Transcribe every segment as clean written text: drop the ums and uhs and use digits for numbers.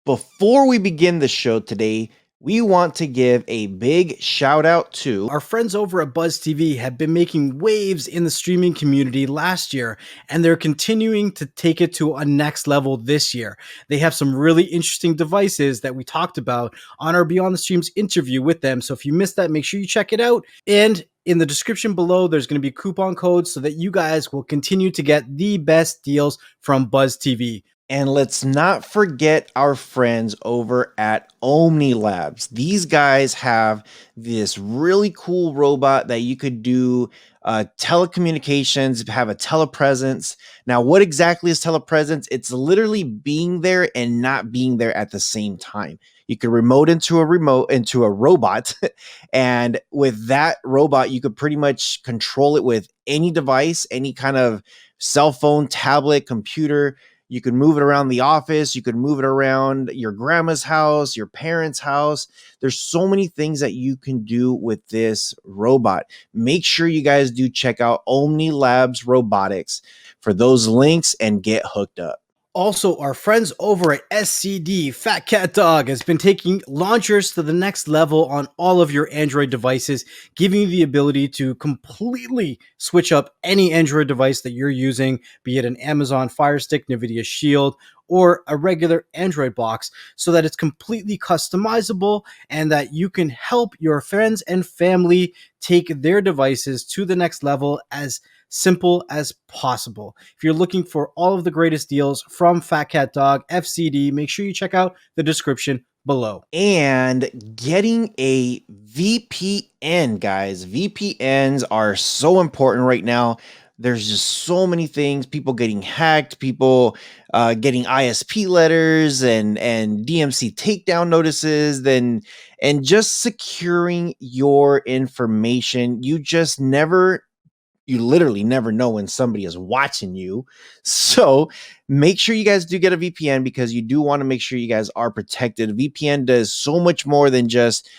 Before we begin the show today, we want to give a big shout out to Our friends over at Buzz TV have been making waves in the streaming community last year, and they're continuing to take it to a next level this year. They have some really interesting devices that we talked about on our Beyond the Streams interview with them. So if you missed that, make sure you check it out. And in the description below, there's going to be coupon codes so that you guys will continue to get the best deals from Buzz TV. And let's not forget our friends over at Omni Labs. These guys have this really cool robot that you could do telecommunications, have a telepresence. Now, what exactly is telepresence? It's literally being there and not being there at the same time. You could remote into a robot, and with that robot, you could pretty much control it with any device, any kind of cell phone, tablet, computer. You could move it around the office. You could move it around your grandma's house, your parents' house. There's so many things that you can do with this robot. Make sure you guys do check out Omni Labs Robotics for those links and get hooked up. Also, our friends over at SCD, Fat Cat Dog, has been taking launchers to the next level on all of your Android devices, giving you the ability to completely switch up any Android device that you're using, be it an Amazon Fire Stick, NVIDIA Shield, or a regular Android box, so that it's completely customizable and that you can help your friends and family take their devices to the next level as simple as possible. If you're looking for all of the greatest deals from Fat Cat Dog, FCD, make sure you check out the description below. And getting a VPN, guys. VPNs are so important right now. There's just so many things, people getting hacked, people getting ISP letters and DMC takedown notices, and just securing your information. You literally never know when somebody is watching you. So make sure you guys do get a VPN, because you do want to make sure you guys are protected. VPN does so much more than just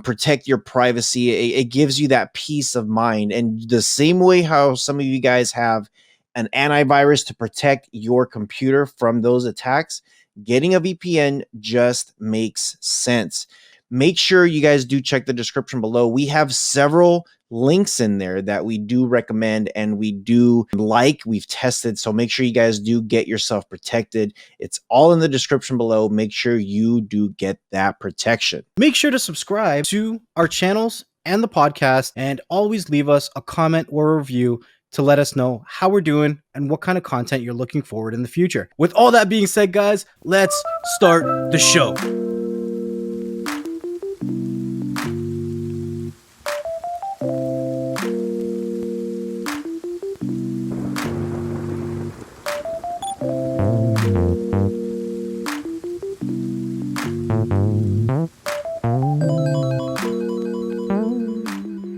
protect your privacy. It gives you that peace of mind. And the same way how some of you guys have an antivirus to protect your computer from those attacks, getting a VPN just makes sense. Make sure you guys do check the description below. We have several links in there that we do recommend and we do like, we've tested. So make sure you guys do get yourself protected. It's all in the description below. Make sure you do get that protection. Make sure to subscribe to our channels and the podcast, and always leave us a comment or a review to let us know how we're doing and what kind of content you're looking forward in the future. With all that being said, guys, let's start the show.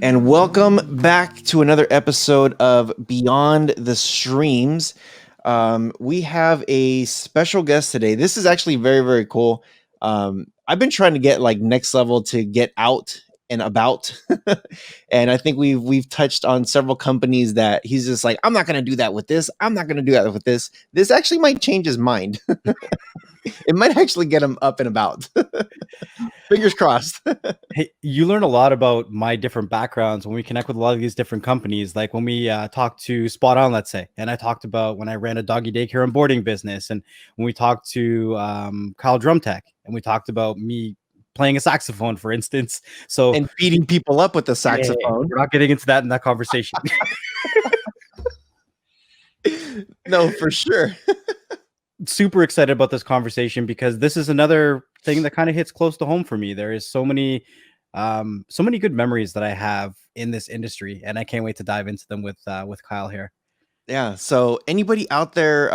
And welcome back to another episode of Beyond the Streams. We have a special guest today. This is actually very, very cool. I've been trying to get like Next Level to get out and about, and I think we've touched on several companies that he's just like, I'm not going to do that with this. I'm not going to do that with this. This actually might change his mind. It might actually get him up and about. Fingers crossed. Hey, you learn a lot about my different backgrounds when we connect with a lot of these different companies. Like when we talked to Spot On, let's say, and I talked about when I ran a doggy daycare and boarding business, and when we talked to Kyle Drumtech, and we talked about me playing a saxophone, for instance. So and beating people up with the saxophone. We're not getting into that in that conversation. No, for sure. Super excited about this conversation because this is another thing that kind of hits close to home for me. There is so many good memories that I have in this industry, and I can't wait to dive into them with Kyle here. Yeah. So anybody out there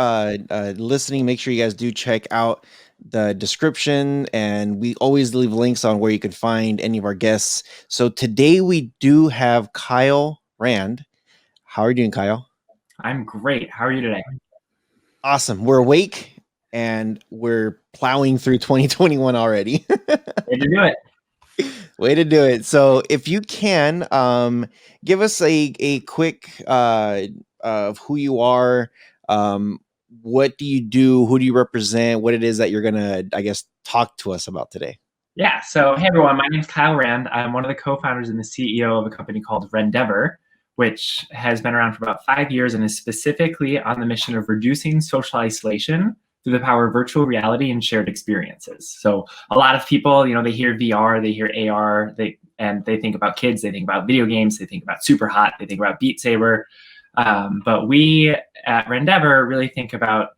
listening, make sure you guys do check out the description, and we always leave links on where you can find any of our guests. So today we do have Kyle Rand. How are you doing, Kyle? I'm great. How are you today? Awesome. We're awake and we're plowing through 2021 already. Way to do it. Way to do it. So if you can, give us a quick of who you are, what do you do? Who do you represent? What it is that you're gonna, I guess, talk to us about today? Yeah. So, hey everyone, my name is Kyle Rand. I'm one of the co-founders and the CEO of a company called Rendever, which has been around for about 5 years and is specifically on the mission of reducing social isolation through the power of virtual reality and shared experiences. So, a lot of people, they hear VR, they hear AR, they think about kids, they think about video games, they think about Super Hot, they think about Beat Saber. But we at Rendever really think about,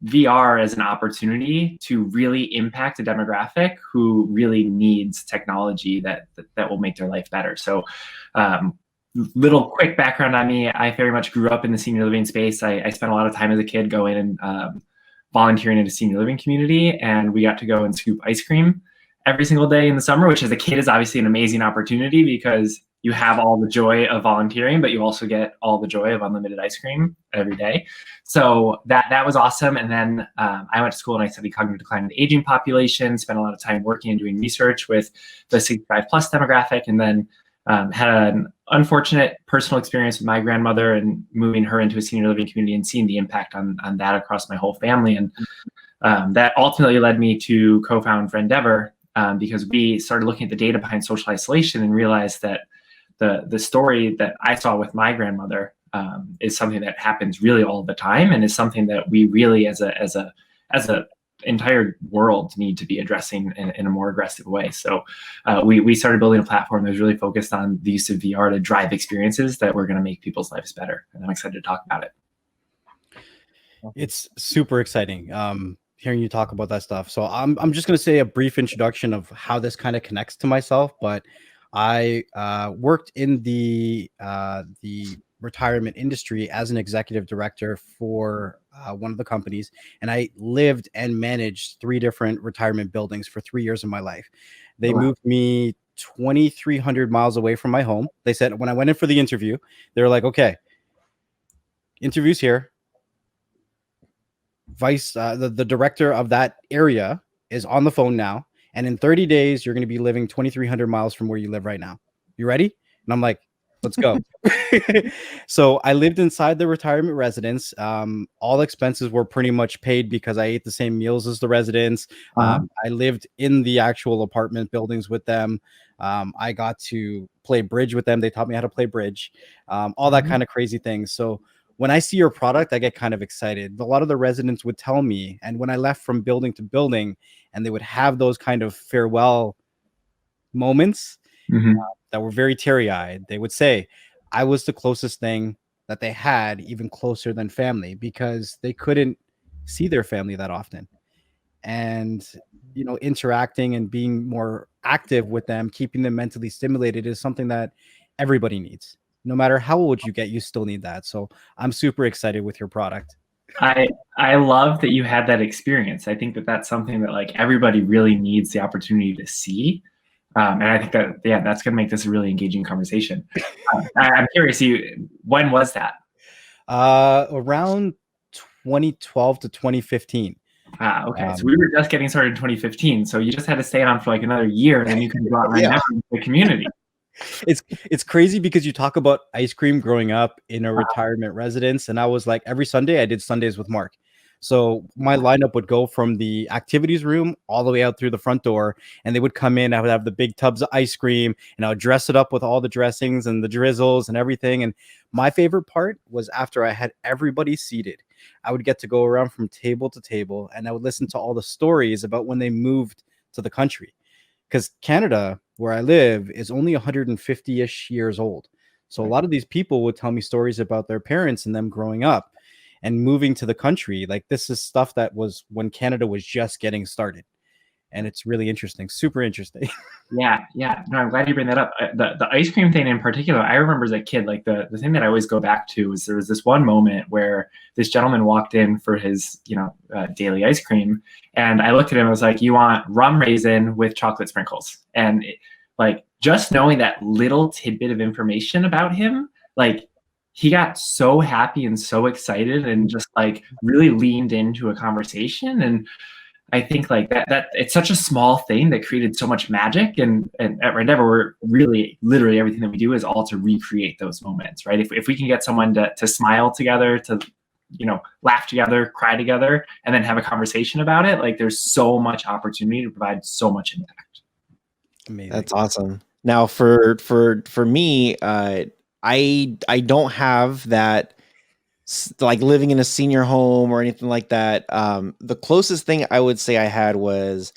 VR as an opportunity to really impact a demographic who really needs technology that will make their life better. So, little quick background on me: I very much grew up in the senior living space. I spent a lot of time as a kid going and volunteering in a senior living community, and we got to go and scoop ice cream every single day in the summer, which as a kid is obviously an amazing opportunity because you have all the joy of volunteering, but you also get all the joy of unlimited ice cream every day. So that was awesome. And then I went to school and I studied cognitive decline in the aging population, spent a lot of time working and doing research with the 65 plus demographic, and then had an unfortunate personal experience with my grandmother and moving her into a senior living community and seeing the impact on that across my whole family. And that ultimately led me to co-found Rendever because we started looking at the data behind social isolation and realized that the story that I saw with my grandmother is something that happens really all the time, and is something that we really, as a entire world, need to be addressing in a more aggressive way. So we started building a platform that was really focused on the use of VR to drive experiences that were going to make people's lives better. And I'm excited to talk about it. It's super exciting hearing you talk about that stuff. So I'm just going to say a brief introduction of how this kind of connects to myself, but I worked in the retirement industry as an executive director for one of the companies, and I lived and managed 3 different retirement buildings for 3 years of my life. They moved me 2,300 miles away from my home. They said when I went in for the interview, they were like, "Okay, interview's here. The director of that area is on the phone now. And in 30 days, you're going to be living 2,300 miles from where you live right now. You ready?" And I'm like, "Let's go." So I lived inside the retirement residence. All expenses were pretty much paid because I ate the same meals as the residents. I lived in the actual apartment buildings with them. I got to play bridge with them. They taught me how to play bridge, all that kind of crazy things. So when I see your product, I get kind of excited. A lot of the residents would tell me, and when I left from building to building, and they would have those kind of farewell moments that were very teary-eyed, they would say, I was the closest thing that they had, even closer than family, because they couldn't see their family that often. And, interacting and being more active with them, keeping them mentally stimulated is something that everybody needs. No matter how old you get, you still need that. So I'm super excited with your product. I love that you had that experience. I think that that's something that like everybody really needs the opportunity to see. And I think that, that's going to make this a really engaging conversation. I'm curious, when was that? Around 2012 to 2015. Okay. So we were just getting started in 2015. So you just had to stay on for like another year, and then you can go out and the community. It's crazy because you talk about ice cream growing up in a retirement residence, and I was like, every Sunday I did Sundays with Mark. So my lineup would go from the activities room all the way out through the front door, and they would come in. I would have the big tubs of ice cream, and I would dress it up with all the dressings and the drizzles and everything. And my favorite part was after I had everybody seated, I would get to go around from table to table, and I would listen to all the stories about when they moved to the country. Because Canada, where I live, is only 150-ish years old. So a lot of these people would tell me stories about their parents and them growing up and moving to the country. Like, this is stuff that was when Canada was just getting started. And it's really interesting, super interesting. Yeah. No, I'm glad you bring that up. The ice cream thing in particular, I remember as a kid, like the thing that I always go back to is there was this one moment where this gentleman walked in for his, daily ice cream. And I looked at him and was like, "You want rum raisin with chocolate sprinkles?" And just knowing that little tidbit of information about him, like, he got so happy and so excited and just like really leaned into a conversation. And I think like that it's such a small thing that created so much magic. And at Rendever, we're really literally everything that we do is all to recreate those moments, right? If we can get someone to smile together, to laugh together, cry together, and then have a conversation about it. Like, there's so much opportunity to provide so much impact. Amazing. That's awesome. Now for me, I don't have that, like living in a senior home or anything like that. The closest thing I would say I had was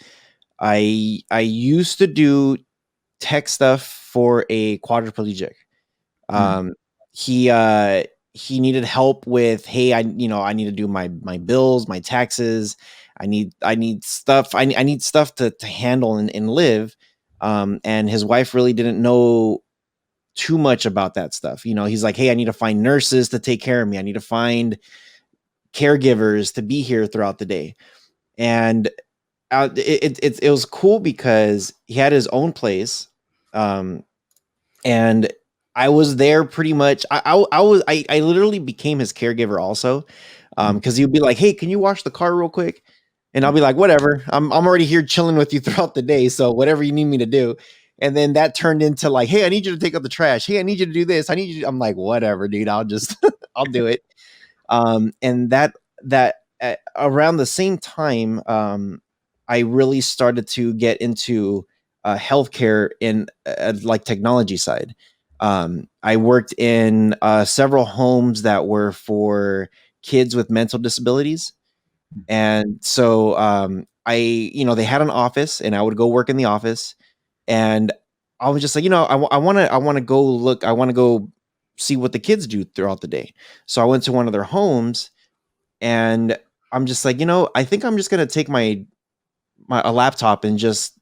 I used to do tech stuff for a quadriplegic. Um, he he needed help with, hey, I need to do my bills, my taxes. I need stuff. I need stuff to handle and live. And his wife really didn't know too much about that stuff. He's like, hey, I need to find nurses to take care of me. I need to find caregivers to be here throughout the day. And it was cool because he had his own place. And I was there pretty much. I literally became his caregiver also. Because he would be like, hey, can you wash the car real quick? And I'll be like, whatever. I'm already here chilling with you throughout the day. So whatever you need me to do. And then that turned into like, hey, I need you to take out the trash. Hey, I need you to do this. I'm like, whatever, dude. I'll just I'll do it. And that around the same time, I really started to get into healthcare in like technology side. I worked in several homes that were for kids with mental disabilities. And so they had an office and I would go work in the office, and I was just like, I want to go look, I want to go see what the kids do throughout the day. So I went to one of their homes, and I'm just like, I think I'm just going to take a laptop and just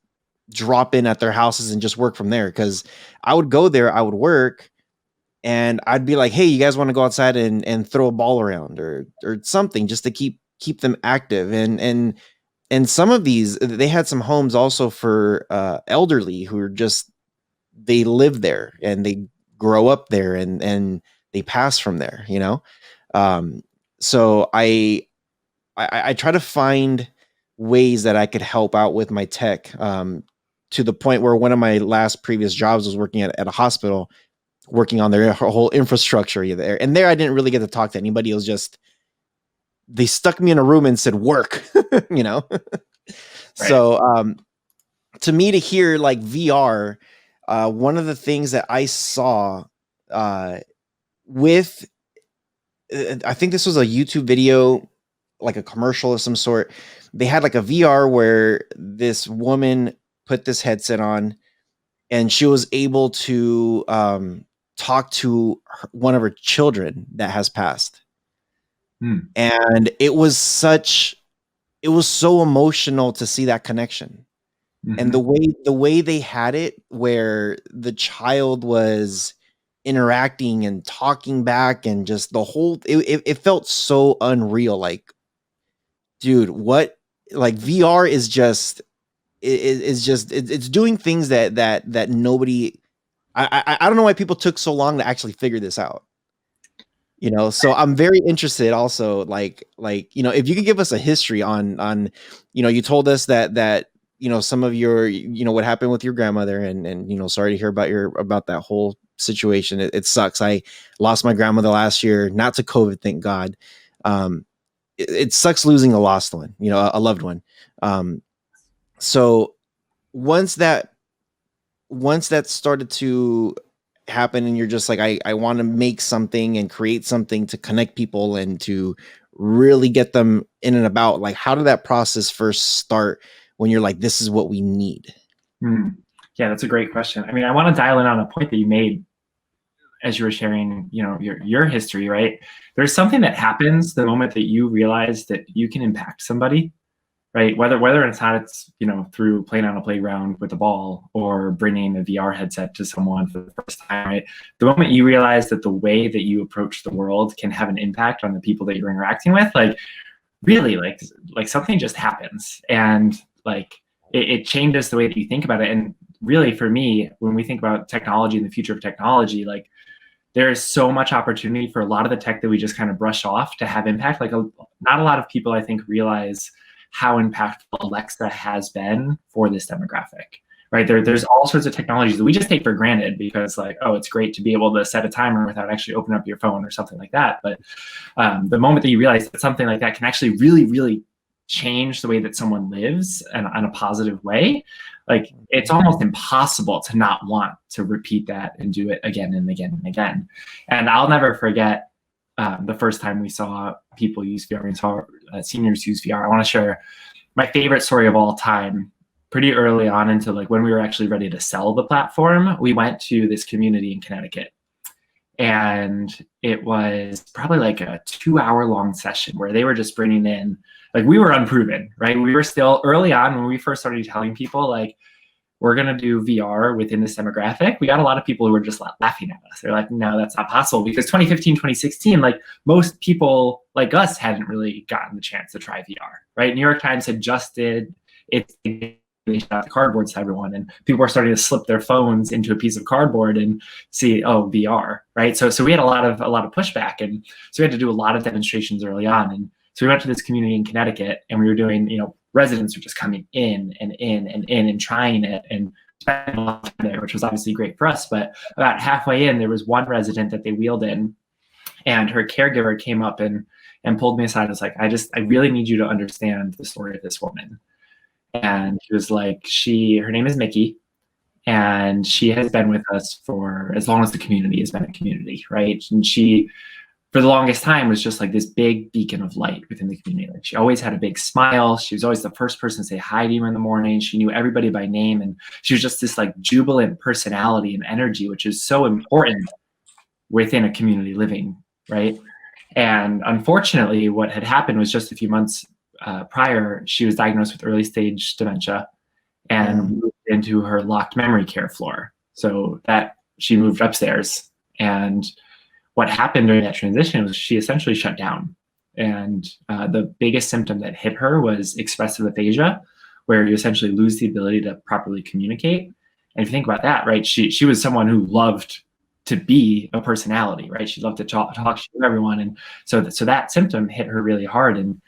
drop in at their houses and just work from there. Cause I would go there, I would work, and I'd be like, hey, you guys want to go outside and throw a ball around or something just to keep them active. And some of these, they had some homes also for elderly who are just, they live there and they grow up there and they pass from there, so I try to find ways that I could help out with my tech, to the point where one of my last previous jobs was working at a hospital, working on their whole infrastructure there. And there I didn't really get to talk to anybody. It was just, they stuck me in a room and said, work, Right. So to me, to hear like VR, one of the things that I saw with, I think this was a YouTube video, like a commercial of some sort. They had like a VR where this woman put this headset on and she was able to talk to one of her children that has passed. And it was so emotional to see that connection. And the way they had it, where the child was interacting and talking back, and just the whole, it felt so unreal. Like, dude, what, like VR is just, it's doing things that nobody, I don't know why people took so long to actually figure this out. So I'm very interested also, like, if you could give us a history on, you told us that, some of your, what happened with your grandmother, and, sorry to hear about that whole situation. It sucks. I lost my grandmother last year, not to COVID, thank God. It sucks losing a lost one, a loved one. So once that started to happen, and you're just like, I want to make something and create something to connect people and to really get them in and about, like, how did that process first start when you're like, this is what we need? Yeah, that's a great question. I mean, I want to dial in on a point that you made as you were sharing, your history, right? There's something that happens the moment that you realize that you can impact somebody, right? Whether it's not, it's, through playing on a playground with a ball or bringing a VR headset to someone for the first time, right? The moment you realize that the way that you approach the world can have an impact on the people that you're interacting with, like, really, like something just happens, and like it changes the way that you think about it. And really, for me, when we think about technology and the future of technology, like, there is so much opportunity for a lot of the tech that we just kind of brush off to have impact. Like, not a lot of people, I think, realize how impactful Alexa has been for this demographic, right? There's all sorts of technologies that we just take for granted because like, oh, it's great to be able to set a timer without actually opening up your phone or something like that. But the moment that you realize that something like that can actually really, really change the way that someone lives and in a positive way, like it's almost impossible to not want to repeat that and do it again and again and again. And I'll never forget the first time we saw people use VR, we saw seniors use VR. I want to share my favorite story of all time. Pretty early on into like when we were actually ready to sell the platform, we went to this community in Connecticut. And it was probably like a 2-hour long session where they were just bringing in, like we were unproven, right? We were still early on when we first started telling people like, we're going to do VR within this demographic. We got a lot of people who were just laughing at us. They're like, no, that's not possible, because 2015, 2016, like most people like us hadn't really gotten the chance to try VR, right? New York Times had just did it. They shot the cardboards to everyone, and people were starting to slip their phones into a piece of cardboard and see, oh, VR, right? So we had a lot of pushback, and so we had to do a lot of demonstrations early on. And so we went to this community in Connecticut, and we were doing, residents were just coming in and trying it and spending a lot of time there, which was obviously great for us. But about halfway in, there was one resident that they wheeled in, and her caregiver came up and pulled me aside and was like, I really need you to understand the story of this woman. And he was like, her name is Mickey, and she has been with us for as long as the community has been a community, right? And she, for the longest time, was just like this big beacon of light within the community. Like she always had a big smile. She was always the first person to say hi to you in the morning. She knew everybody by name, and she was just this like jubilant personality and energy, which is so important within a community living, right? And unfortunately, what had happened was just a few months prior, she was diagnosed with early stage dementia and moved into her locked memory care floor. So that she moved upstairs. And what happened during that transition was she essentially shut down. And the biggest symptom that hit her was expressive aphasia, where you essentially lose the ability to properly communicate. And if you think about that, right, she was someone who loved to be a personality, right? She loved to talk to everyone. And so that symptom hit her really hard. And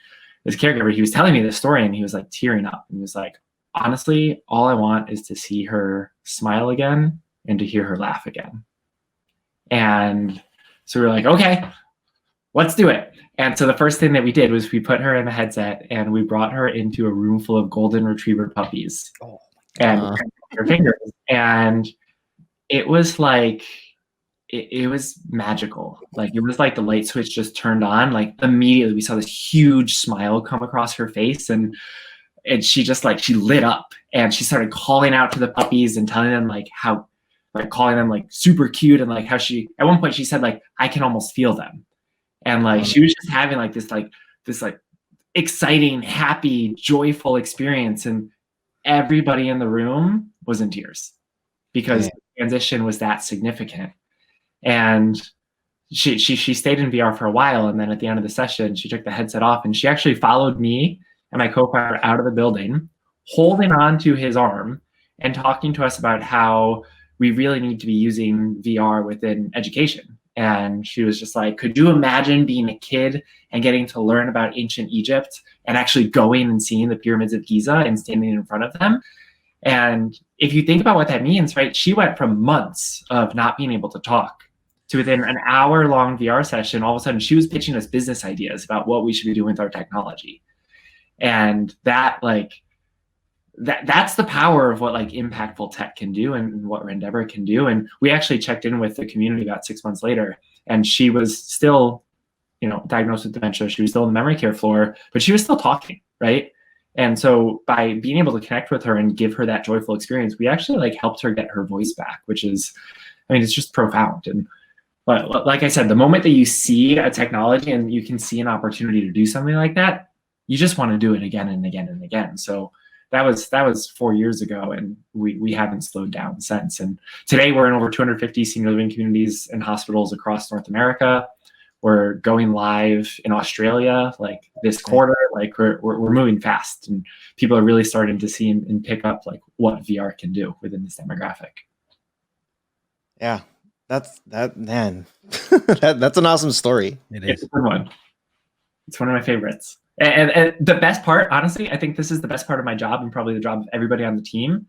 this caregiver, he was telling me this story, and he was like tearing up, and he was like, honestly, all I want is to see her smile again and to hear her laugh again. And so we were like, okay, let's do it. And so the first thing that we did was we put her in a headset, and we brought her into a room full of golden retriever puppies and her fingers. And it was like, it was magical. Like it was like the light switch just turned on. Like immediately we saw this huge smile come across her face, and she just like, she lit up, and she started calling out to the puppies and telling them like how, like calling them like super cute, and like how she, at one point she said like, I can almost feel them. And like she was just having like this exciting, happy, joyful experience, and everybody in the room was in tears because the transition was that significant. And she stayed in VR for a while, and then at the end of the session, she took the headset off, and she actually followed me and my co-founder out of the building, holding on to his arm and talking to us about how we really need to be using VR within education. And she was just like, could you imagine being a kid and getting to learn about ancient Egypt and actually going and seeing the pyramids of Giza and standing in front of them? And if you think about what that means, right, she went from months of not being able to talk to within an hour-long VR session, all of a sudden she was pitching us business ideas about what we should be doing with our technology. And that, like, that's the power of what like impactful tech can do and what Rendever can do. And we actually checked in with the community about 6 months later, and she was still, diagnosed with dementia. She was still in the memory care floor, but she was still talking, right? And so by being able to connect with her and give her that joyful experience, we actually like helped her get her voice back, which is, it's just profound. And but like I said, the moment that you see a technology and you can see an opportunity to do something like that, you just want to do it again and again and again. So that was 4 years ago, and we haven't slowed down since. And today we're in over 250 senior living communities and hospitals across North America. We're going live in Australia like this quarter. Like we're moving fast, and people are really starting to see and pick up like what VR can do within this demographic. Yeah, that's man. That's an awesome story. It's a good one. It's one of my favorites. And the best part, honestly, I think this is the best part of my job, and probably the job of everybody on the team,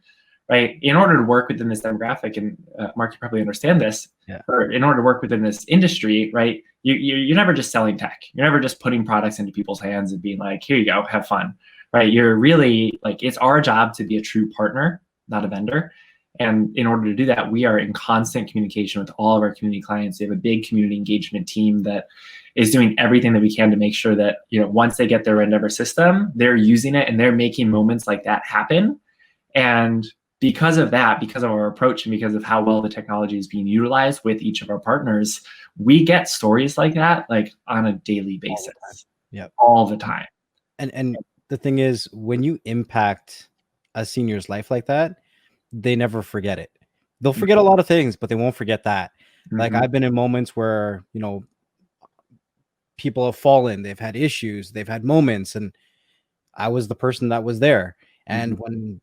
right? In order to work within this demographic, and Mark, you probably understand this, or in order to work within this industry, right? You're never just selling tech. You're never just putting products into people's hands and being like, here you go, have fun, right? You're really like, it's our job to be a true partner, not a vendor. And in order to do that, we are in constant communication with all of our community clients. We have a big community engagement team that is doing everything that we can to make sure that, once they get their Rendever system, they're using it and they're making moments like that happen. And because of that, because of our approach and because of how well the technology is being utilized with each of our partners, we get stories like that, like on a daily basis. All the time. And the thing is, when you impact a senior's life like that, they never forget it. They'll forget a lot of things, but they won't forget that. Like I've been in moments where, people have fallen, they've had issues, they've had moments, and I was the person that was there. And when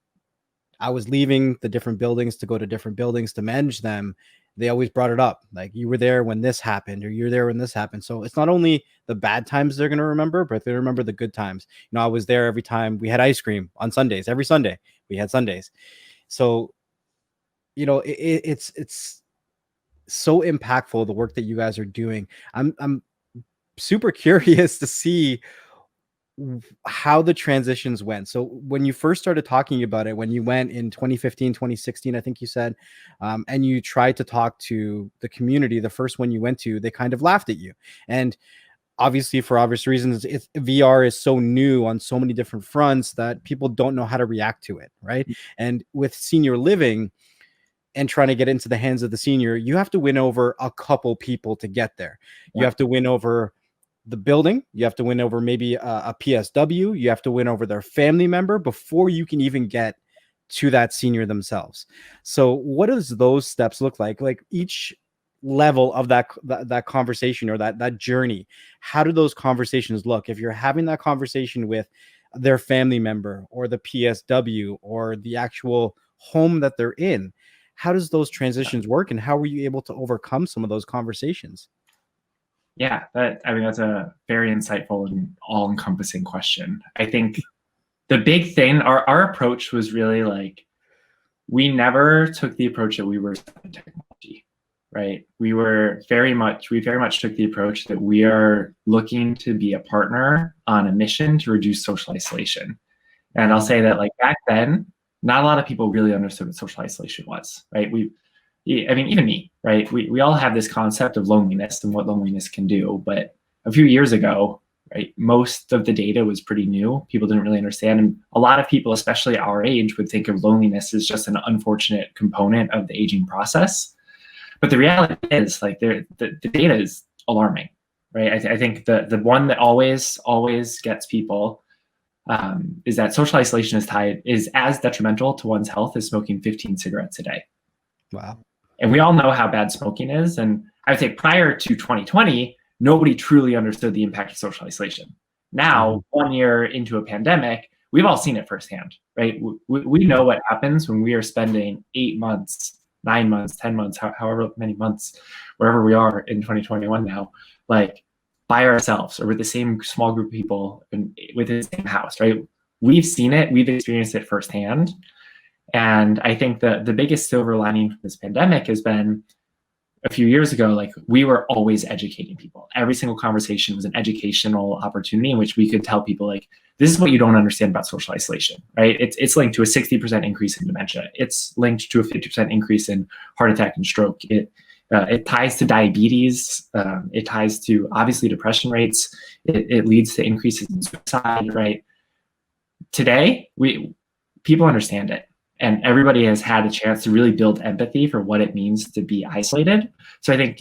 I was leaving the different buildings to go to different buildings to manage them, they always brought it up. Like, you were there when this happened, or you're there when this happened. So it's not only the bad times they're going to remember, but they remember the good times. I was there every time we had ice cream on Sundays. Every Sunday we had Sundays. So, it's so impactful, the work that you guys are doing. I'm super curious to see how the transitions went. So when you first started talking about it, when you went in 2015, 2016, I think you said, and you tried to talk to the community, the first one you went to, they kind of laughed at you. And obviously, for obvious reasons, VR is so new on so many different fronts that people don't know how to react to it, right? And with senior living and trying to get into the hands of the senior, you have to win over a couple people to get there. You have to win over the building. You have to win over maybe a PSW. You have to win over their family member before you can even get to that senior themselves. So what does those steps look like? Like each level of that conversation or that journey, how do those conversations look? If you're having that conversation with their family member or the PSW or the actual home that they're in, how does those transitions work, and how were you able to overcome some of those conversations? Yeah, that's a very insightful and all-encompassing question. I think the big thing, our approach was really like, we never took the approach that we were selling technology, right? We very much took the approach that we are looking to be a partner on a mission to reduce social isolation. And I'll say that, like, back then, not a lot of people really understood what social isolation was, right? Even me, right? We all have this concept of loneliness and what loneliness can do. But a few years ago, right, most of the data was pretty new. People didn't really understand. And a lot of people, especially our age, would think of loneliness as just an unfortunate component of the aging process. But the reality is, like, the data is alarming, right? I think the one that always gets people is that social isolation is as detrimental to one's health as smoking 15 cigarettes a day. Wow. And we all know how bad smoking is. And I would say prior to 2020, nobody truly understood the impact of social isolation. Now, 1 year into a pandemic, we've all seen it firsthand, right? We know what happens when we are spending 8 months, 9 months, 10 months, however many months, wherever we are in 2021 now, like, by ourselves or with the same small group of people within the same house, right? We've seen it, we've experienced it firsthand. And I think the biggest silver lining from this pandemic has been, a few years ago, like, we were always educating people. Every single conversation was an educational opportunity in which we could tell people, like, this is what you don't understand about social isolation, right? It's linked to a 60% increase in dementia. It's linked to a 50% increase in heart attack and stroke. It ties to diabetes. It ties to, obviously, depression rates. It leads to increases in suicide, right? Today, people understand it. And everybody has had a chance to really build empathy for what it means to be isolated. So I think,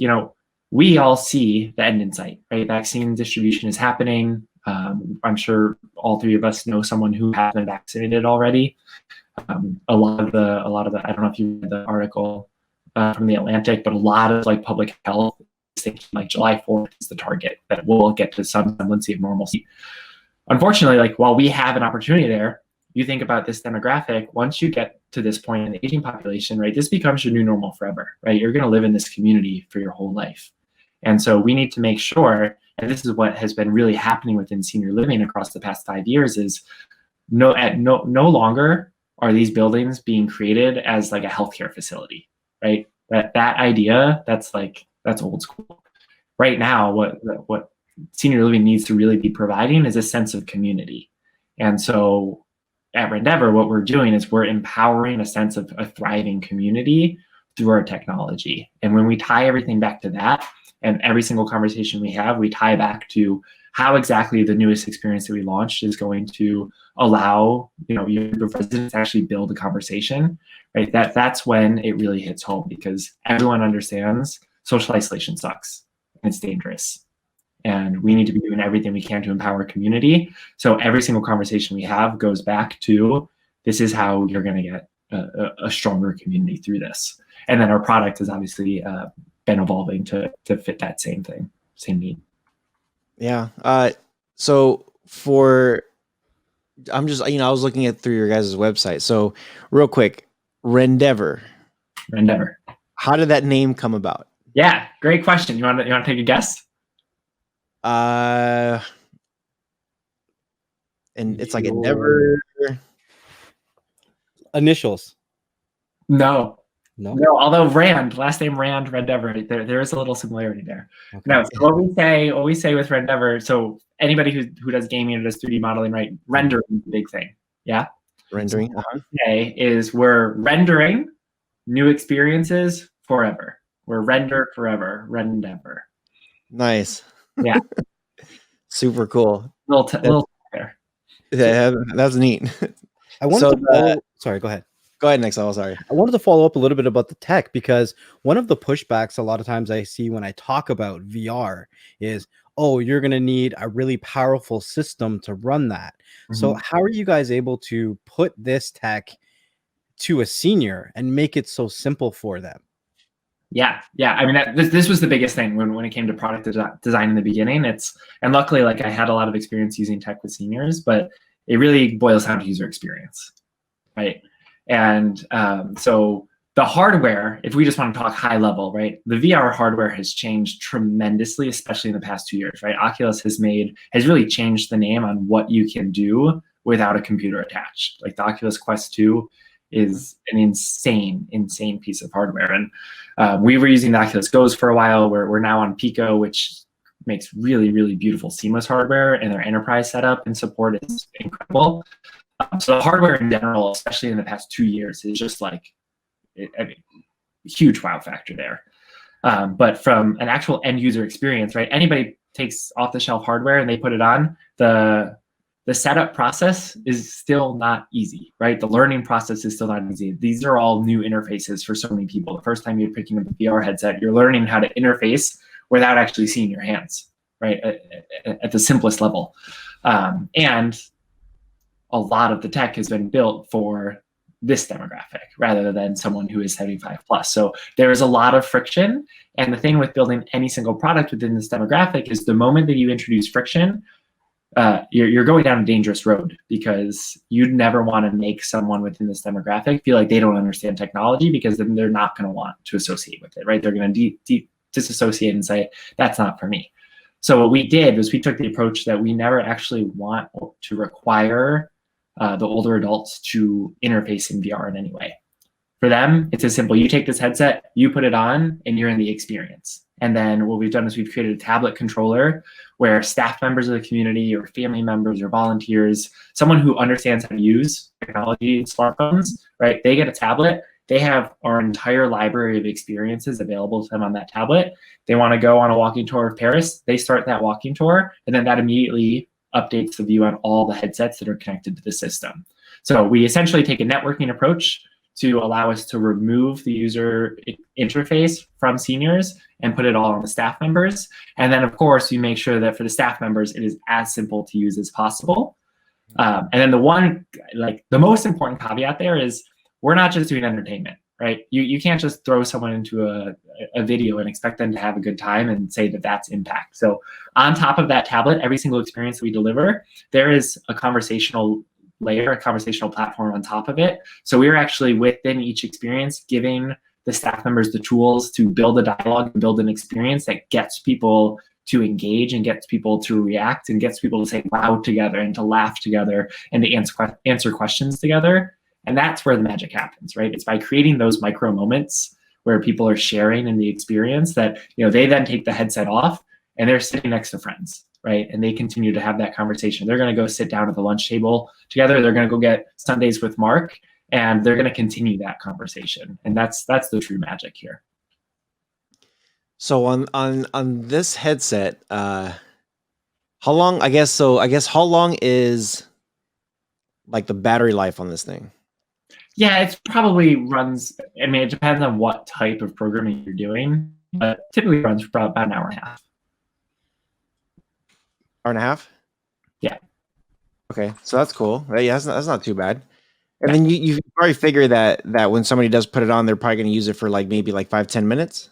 we all see the end in sight, right? Vaccine distribution is happening. I'm sure all three of us know someone who has been vaccinated already. A lot of the, I don't know if you read the article from the Atlantic, but a lot of, like, public health is thinking, like, July 4th is the target, that we'll get to some semblance of normalcy. Unfortunately, like, while we have an opportunity there, you think about this demographic, once you get to this point in the aging population, right, this becomes your new normal forever, right? You're going to live in this community for your whole life. And so we need to make sure, and this is what has been really happening within senior living across the past 5 years, is no longer are these buildings being created as like a healthcare facility, right? That idea, that's old school. Right now, what senior living needs to really be providing is a sense of community. And so at Rendever, what we're doing is we're empowering a sense of a thriving community through our technology. And when we tie everything back to that, and every single conversation we have, we tie back to how exactly the newest experience that we launched is going to allow your residents to actually build a conversation, right? That's when it really hits home, because everyone understands social isolation sucks and it's dangerous. And we need to be doing everything we can to empower community. So every single conversation we have goes back to, this is how you're going to get a stronger community through this. And then our product has obviously been evolving to fit that same thing, same need. Yeah. So I'm just, I was looking at through your guys' website. So real quick, Rendever. How did that name come about? Yeah, great question. You want to take a guess? And it's like Endeavor. Initials. No. Although last name Rand, Rendever, there is a little similarity there. Okay. No, so what we say with Rendever. So anybody who does gaming or does 3D modeling, right? Rendering is the big thing. Yeah. Rendering. So what we say is we're rendering new experiences forever. We're render forever, Rendever. Nice. Yeah. Super cool. Little there. Yeah, that's neat. I wanted to sorry, go ahead. Go ahead, Nextel. Sorry. I wanted to follow up a little bit about the tech, because one of the pushbacks a lot of times I see when I talk about VR is, oh, you're going to need a really powerful system to run that. Mm-hmm. So how are you guys able to put this tech to a senior and make it so simple for them? Yeah. I mean, this was the biggest thing when it came to product design in the beginning. And luckily, like, I had a lot of experience using tech with seniors, but it really boils down to user experience, right? And so the hardware, if we just want to talk high level, right? The VR hardware has changed tremendously, especially in the past 2 years, right? Oculus has really changed the name on what you can do without a computer attached. Like, the Oculus Quest 2 is an insane piece of hardware. And we were using the Oculus Go's for a while. We're now on Pico, which makes really, really beautiful seamless hardware, and their enterprise setup and support is incredible. So the hardware in general, especially in the past 2 years, is just like, huge wow factor there. But from an actual end user experience, right? Anybody takes off the shelf hardware and they put it on, the setup process is still not easy, right? The learning process is still not easy. These are all new interfaces for so many people. The first time you're picking up a VR headset, you're learning how to interface without actually seeing your hands, right? At the simplest level. And a lot of the tech has been built for this demographic rather than someone who is 75 plus. So there is a lot of friction. And the thing with building any single product within this demographic is the moment that you introduce friction, you're going down a dangerous road, because you'd never want to make someone within this demographic feel like they don't understand technology, because then they're not going to want to associate with it, right? They're going to disassociate and say, that's not for me. So what we did was we took the approach that we never actually want to require the older adults to interface in VR in any way. For them, it's as simple. You take this headset, you put it on, and you're in the experience. And then what we've done is we've created a tablet controller where staff members of the community or family members or volunteers, someone who understands how to use technology and smartphones, right? They get a tablet. They have our entire library of experiences available to them on that tablet. They want to go on a walking tour of Paris. They start that walking tour, and then that immediately updates the view on all the headsets that are connected to the system. So we essentially take a networking approach to allow us to remove the user interface from seniors and put it all on the staff members. And then, of course, we make sure that for the staff members, it is as simple to use as possible. And then the most important caveat there is we're not just doing entertainment, right? You can't just throw someone into a video and expect them to have a good time and say that that's impact. So on top of that tablet, every single experience that we deliver, there is a conversational layer, a conversational platform on top of it. So we're actually within each experience giving the staff members the tools to build a dialogue and build an experience that gets people to engage and gets people to react and gets people to say wow together and to laugh together and to answer questions together. And that's where the magic happens, right? It's by creating those micro moments where people are sharing in the experience that, they then take the headset off and they're sitting next to friends, right? And they continue to have that conversation. They're going to go sit down at the lunch table together. They're going to go get Sundays with Mark, and they're going to continue that conversation. And that's the true magic here. So on this headset, how long? I guess how long is like the battery life on this thing? Yeah, it probably runs. I mean, it depends on what type of programming you're doing, but typically runs for about an hour and a half. Hour and a half? Yeah. Okay, so that's cool. Yeah, that's not too bad. And then you probably figure that when somebody does put it on, they're probably going to use it for like maybe like 5-10 minutes.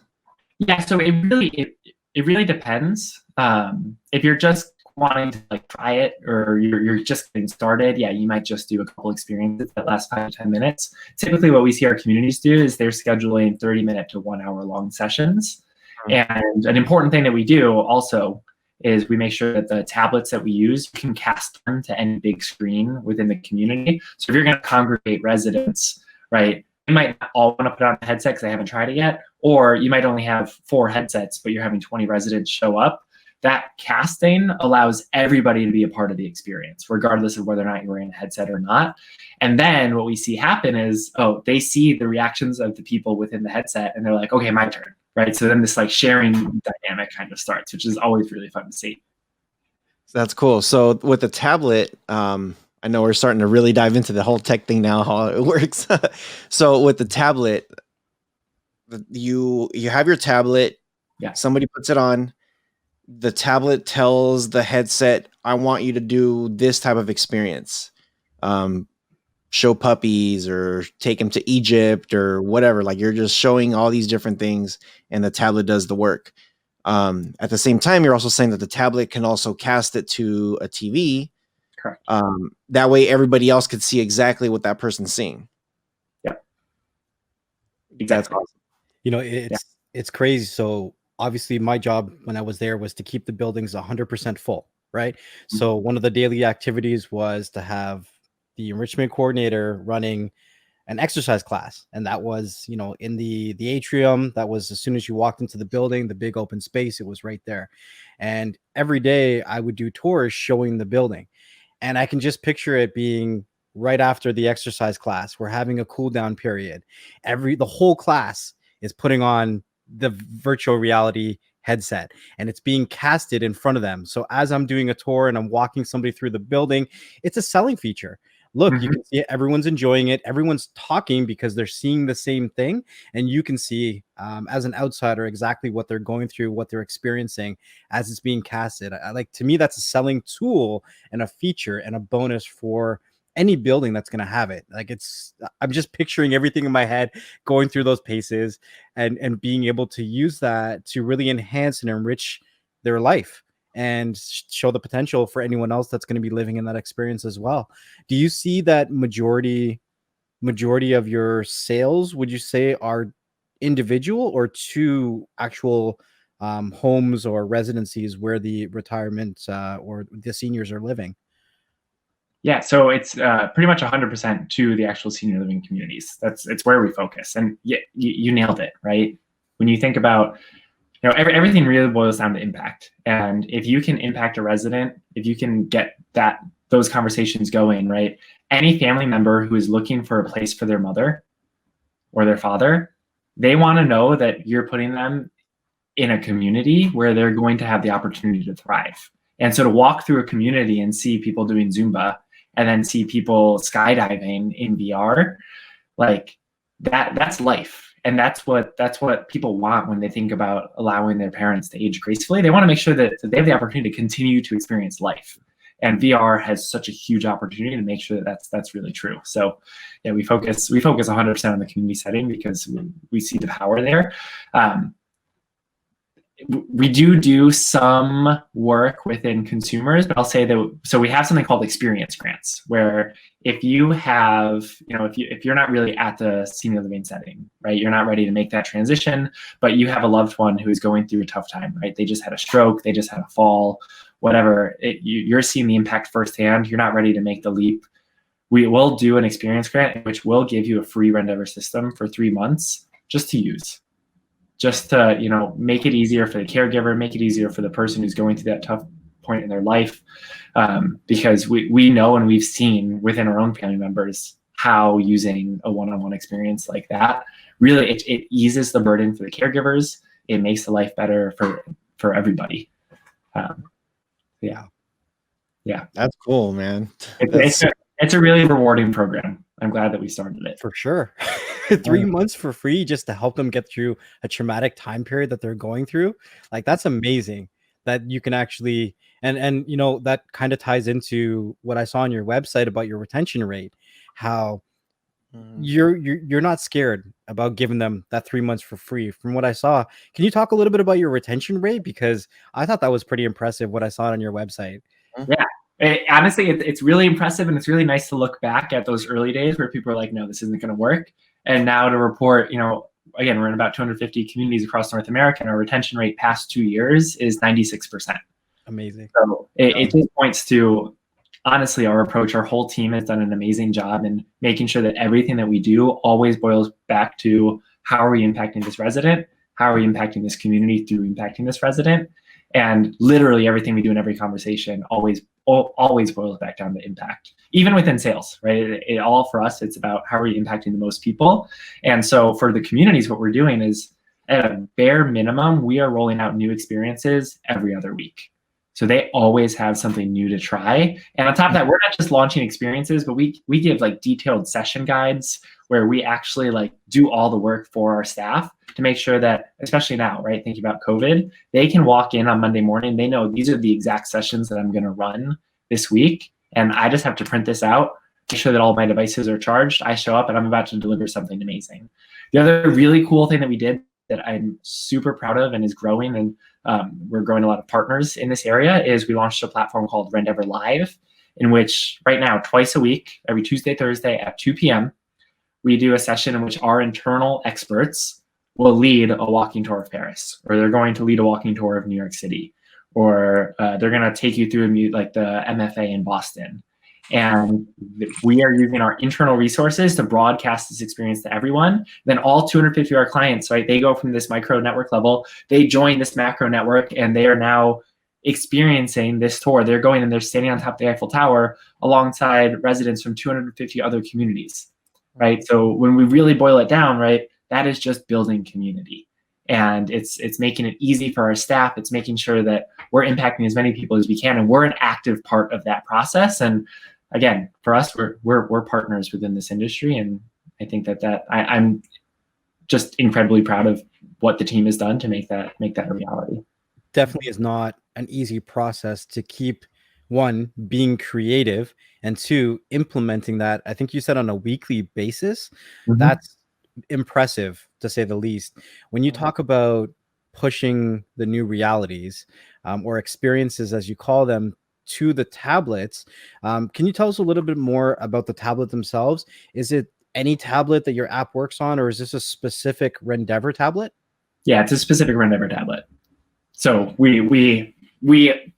Yeah, so it really depends. If you're just wanting to like try it, or you're just getting started, yeah, you might just do a couple experiences that last 5 to 10 minutes. Typically, what we see our communities do is they're scheduling 30-minute to 1 hour long sessions. And an important thing that we do also is we make sure that the tablets that we use, you can cast them to any big screen within the community. So if you're going to congregate residents, right, you might not all want to put on a headset because they haven't tried it yet, or you might only have 4 headsets, but you're having 20 residents show up. That casting allows everybody to be a part of the experience, regardless of whether or not you're wearing a headset or not. And then what we see happen is, they see the reactions of the people within the headset, and they're like, okay, my turn, right? So then this like sharing dynamic kind of starts, which is always really fun to see. That's cool. So with the tablet, I know we're starting to really dive into the whole tech thing now, how it works. So with the tablet, you have your tablet. Yeah. Somebody puts it on. The tablet tells the headset, I want you to do this type of experience. Show puppies or take them to Egypt or whatever. Like you're just showing all these different things and the tablet does the work. At the same time, you're also saying that the tablet can also cast it to a TV. Correct. That way everybody else could see exactly what that person's seeing. Yep. Exactly. That's awesome. It's crazy. So obviously my job when I was there was to keep the buildings 100% full, right? Mm-hmm. So one of the daily activities was to have the enrichment coordinator running an exercise class. And that was, in the atrium. That was as soon as you walked into the building, the big open space, it was right there. And every day I would do tours showing the building. And I can just picture it being right after the exercise class. We're having a cool down period. The whole class is putting on the virtual reality headset and it's being casted in front of them. So as I'm doing a tour and I'm walking somebody through the building, it's a selling feature. Look, you can see it. Everyone's enjoying it. Everyone's talking because they're seeing the same thing. And you can see as an outsider exactly what they're going through, what they're experiencing as it's being casted. To me, that's a selling tool and a feature and a bonus for any building that's going to have it. I'm just picturing everything in my head going through those paces and being able to use that to really enhance and enrich their life and show the potential for anyone else that's going to be living in that experience as well. Do you see that majority of your sales, would you say, are individual or to actual homes or residencies where the retirement or the seniors are living? Yeah, so it's pretty much 100% to the actual senior living communities. It's where we focus, and you nailed it, right? When you think about, everything really boils down to impact, and if you can impact a resident, if you can get those conversations going, right? Any family member who is looking for a place for their mother or their father, they want to know that you're putting them in a community where they're going to have the opportunity to thrive. And so to walk through a community and see people doing Zumba and then see people skydiving in VR, like that's life. And that's what people want when they think about allowing their parents to age gracefully. They want to make sure that they have the opportunity to continue to experience life. And VR has such a huge opportunity to make sure that that's really true. So yeah, we focus 100% on the community setting because we see the power there. We do some work within consumers, but I'll say that, so we have something called experience grants, where if you have, if you're not really at the senior living setting, right, you're not ready to make that transition, but you have a loved one who is going through a tough time, right? They just had a stroke, they just had a fall, whatever, you're seeing the impact firsthand. You're not ready to make the leap we will do an experience grant in which we'll give you a free Rendever system for 3 months just to use, just to, you know, make it easier for the caregiver, make it easier for the person who's going through that tough point in their life. Because we know and we've seen within our own family members how using a one-on-one experience like that really it eases the burden for the caregivers. It makes the life better for everybody. Yeah. That's cool, man. It's a really rewarding program. I'm glad that we started it. For sure. 3 months for free just to help them get through a traumatic time period that they're going through. Like, that's amazing that you can actually, and you know, that kind of ties into what I saw on your website about your retention rate, how you're not scared about giving them that 3 months for free. From what I saw, can you talk a little bit about your retention rate? Because I thought that was pretty impressive what I saw on your website. Yeah. Honestly, it's really impressive, and it's really nice to look back at those early days where people are like, no, this isn't going to work. And now to report, you know, again, we're in about 250 communities across North America, and our retention rate past 2 years is 96%. Amazing. So it just points to, honestly, our approach. Our whole team has done an amazing job in making sure that everything that we do always boils back to how are we impacting this resident? How are we impacting this community through impacting this resident? And literally everything we do in every conversation always boils back down to impact, even within sales, right? It all for us, it's about how are we impacting the most people. And so for the communities, what we're doing is at a bare minimum, we are rolling out new experiences every other week. So they always have something new to try. And on top of that, we're not just launching experiences, but we give like detailed session guides where we actually like do all the work for our staff to make sure that, especially now, right, thinking about COVID, they can walk in on Monday morning. They know these are the exact sessions that I'm going to run this week. And I just have to print this out, make sure that all my devices are charged. I show up and I'm about to deliver something amazing. The other really cool thing that we did that I'm super proud of and is growing, and we're growing a lot of partners in this area, is we launched a platform called Rendever Live, in which right now, twice a week, every Tuesday, Thursday at 2 p.m., we do a session in which our internal experts will lead a walking tour of Paris, or they're going to lead a walking tour of New York City, or they're going to take you through like the MFA in Boston. And we are using our internal resources to broadcast this experience to everyone. Then all 250 of our clients, right, they go from this micro network level, they join this macro network, and they are now experiencing this tour. They're going and they're standing on top of the Eiffel Tower alongside residents from 250 other communities, right? So when we really boil it down, right, that is just building community. And it's making it easy for our staff. It's making sure that we're impacting as many people as we can, and we're an active part of that process. And again, for us, we're partners within this industry, and I think that I'm just incredibly proud of what the team has done to make that a reality. Definitely is not an easy process to keep, one, being creative, and two, implementing that. I think you said on a weekly basis. Mm-hmm. That's impressive, to say the least. When you talk about pushing the new realities or experiences, as you call them, to the tablets, can you tell us a little bit more about the tablet themselves? Is it any tablet that your app works on, or is this a specific Rendever tablet? Yeah, it's a specific Rendever tablet. So we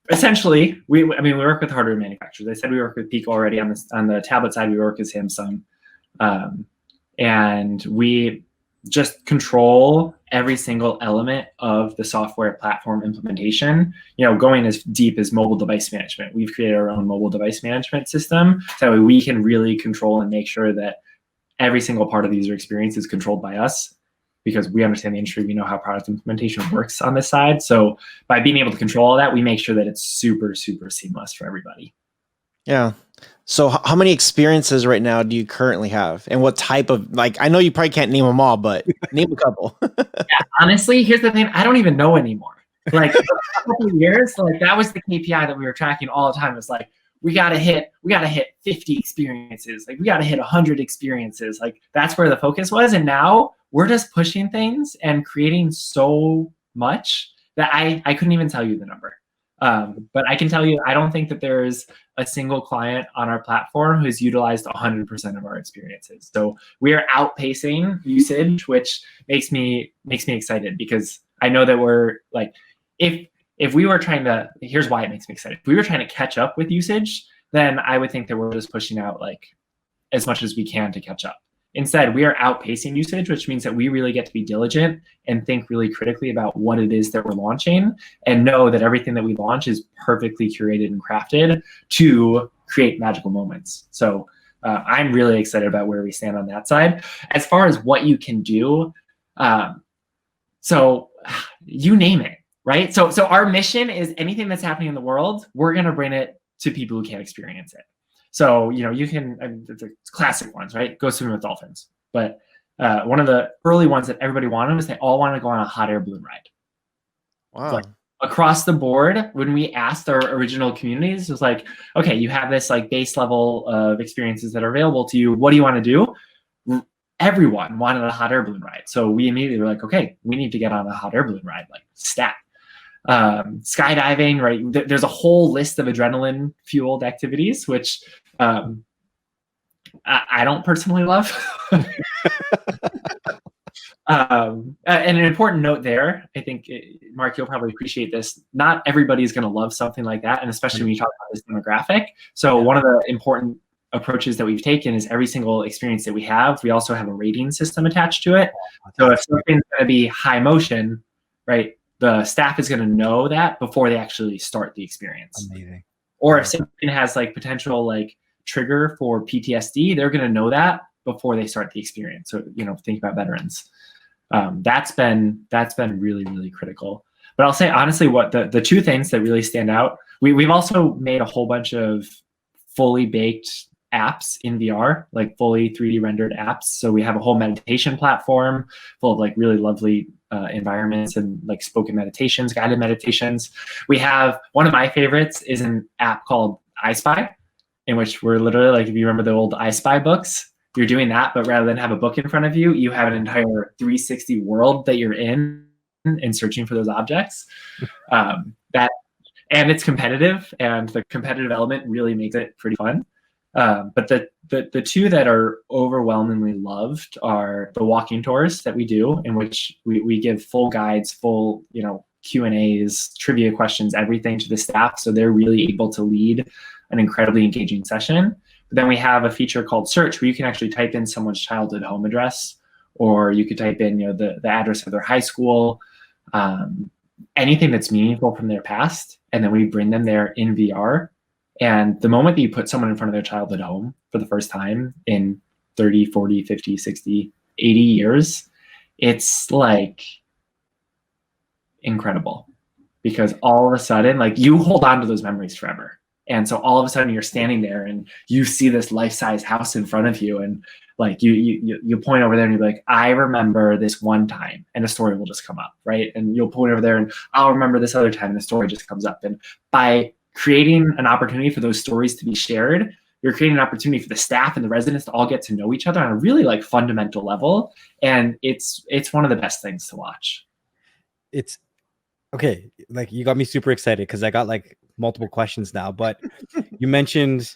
essentially we work with hardware manufacturers. I said we work with Pico already on the tablet side. We work with Samsung, and we just control every single element of the software platform implementation. You know, going as deep as mobile device management. We've created our own mobile device management system, so that way we can really control and make sure that every single part of the user experience is controlled by us, because we understand the industry. We know how product implementation works on this side. So by being able to control all that, we make sure that it's super, super seamless for everybody. Yeah. So how many experiences right now do you currently have? And what type of, like, I know you probably can't name them all, but name a couple. Yeah, honestly, here's the thing. I don't even know anymore. Like for a couple of years, like that was the KPI that we were tracking all the time. It's like, we gotta hit 50 experiences. Like we gotta hit 100 experiences. Like that's where the focus was. And now we're just pushing things and creating so much that I couldn't even tell you the number. But I can tell you, I don't think that there's a single client on our platform who's utilized 100% of our experiences. So we are outpacing usage, which makes me excited, because I know that we're like, if we were trying to, here's why it makes me excited. If we were trying to catch up with usage, then I would think that we're just pushing out like as much as we can to catch up. Instead, we are outpacing usage, which means that we really get to be diligent and think really critically about what it is that we're launching, and know that everything that we launch is perfectly curated and crafted to create magical moments. So I'm really excited about where we stand on that side. As far as what you can do, so you name it, right? So our mission is anything that's happening in the world, we're going to bring it to people who can't experience it. So, you can, the classic ones, right? Go swimming with dolphins. But one of the early ones that everybody wanted was they all wanted to go on a hot air balloon ride. Wow. Like, across the board, when we asked our original communities, it was like, okay, you have this like base level of experiences that are available to you. What do you want to do? Everyone wanted a hot air balloon ride. So we immediately were like, okay, we need to get on a hot air balloon ride, like stat. Skydiving, right? There's a whole list of adrenaline fueled activities, which I don't personally love. And an important note there, I think, Mark, you'll probably appreciate this. Not everybody is going to love something like that, and especially when you talk about this demographic. So one of the important approaches that we've taken is every single experience that we have, we also have a rating system attached to it. So if something's going to be high motion, right, the staff is going to know that before they actually start the experience. Amazing. Or if something has like potential like trigger for PTSD, they're going to know that before they start the experience. So, think about veterans. That's been really, really critical. But I'll say honestly, what the two things that really stand out, we've also made a whole bunch of fully baked apps in VR, like fully 3D rendered apps. So we have a whole meditation platform full of like really lovely environments and like spoken meditations, guided meditations. We have one of my favorites is an app called I Spy, in which we're literally like, if you remember the old I Spy books, you're doing that, but rather than have a book in front of you, you have an entire 360 world that you're in and searching for those objects. And it's competitive, and the competitive element really makes it pretty fun. But the two that are overwhelmingly loved are the walking tours that we do, in which we give full guides, full Q&As, trivia questions, everything to the staff, so they're really able to lead an incredibly engaging session. But then we have a feature called Search, where you can actually type in someone's childhood home address, or you could type in the address of their high school, anything that's meaningful from their past, and then we bring them there in VR. And the moment that you put someone in front of their childhood home for the first time in 30, 40, 50, 60, 80 years, it's like incredible, because all of a sudden, like, you hold on to those memories forever. And so all of a sudden you're standing there and you see this life-size house in front of you, and like you point over there and you're like, I remember this one time, and a story will just come up, right? And you'll point over there and I'll remember this other time, and a story just comes up. And by creating an opportunity for those stories to be shared, you're creating an opportunity for the staff and the residents to all get to know each other on a really like fundamental level. And it's one of the best things to watch. It's okay. Like, you got me super excited because I got like multiple questions now, but you mentioned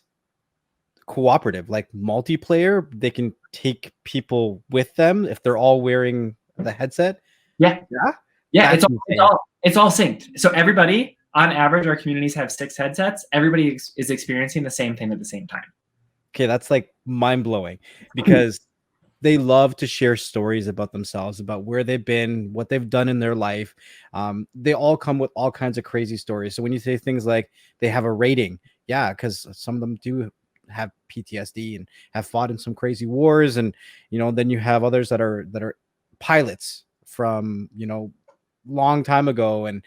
cooperative, like multiplayer. They can take people with them if they're all wearing the headset. Yeah. It's all synced. So everybody, on average, our communities have 6 headsets. Everybody is experiencing the same thing at the same time. Okay, that's like mind-blowing, because they love to share stories about themselves, about where they've been, what they've done in their life. They all come with all kinds of crazy stories. So when you say things like they have a rating, yeah, because some of them do have PTSD and have fought in some crazy wars, and then you have others that are pilots from long time ago, and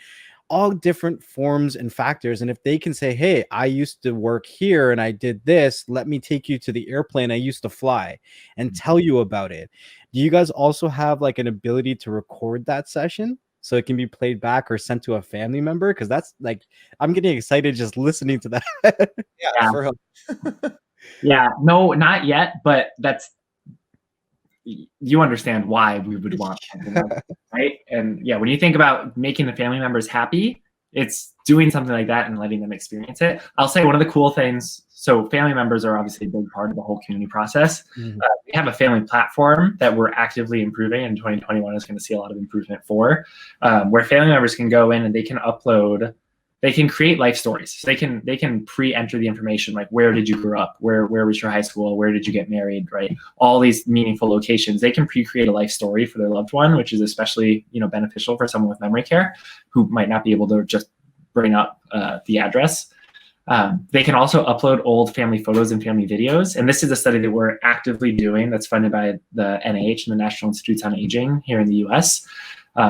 all different forms and factors. And if they can say, hey, I used to work here and I did this, let me take you to the airplane I used to fly and tell you about it. Do you guys also have like an ability to record that session so it can be played back or sent to a family member? Because that's like, I'm getting excited just listening to that. Yeah. Yeah, no, not yet, but you understand why we would want something like that, right? And yeah, when you think about making the family members happy, it's doing something like that and letting them experience it. I'll say one of the cool things, so family members are obviously a big part of the whole community process. We have a family platform that we're actively improving, and 2021 is going to see a lot of improvement for, where family members can go in and they can upload they can create life stories. So they can pre-enter the information, like where did you grow up, where was your high school, where did you get married, right? All these meaningful locations. They can pre-create a life story for their loved one, which is especially beneficial for someone with memory care who might not be able to just bring up the address. They can also upload old family photos and family videos. And this is a study that we're actively doing that's funded by the NIH and the National Institutes on Aging here in the US,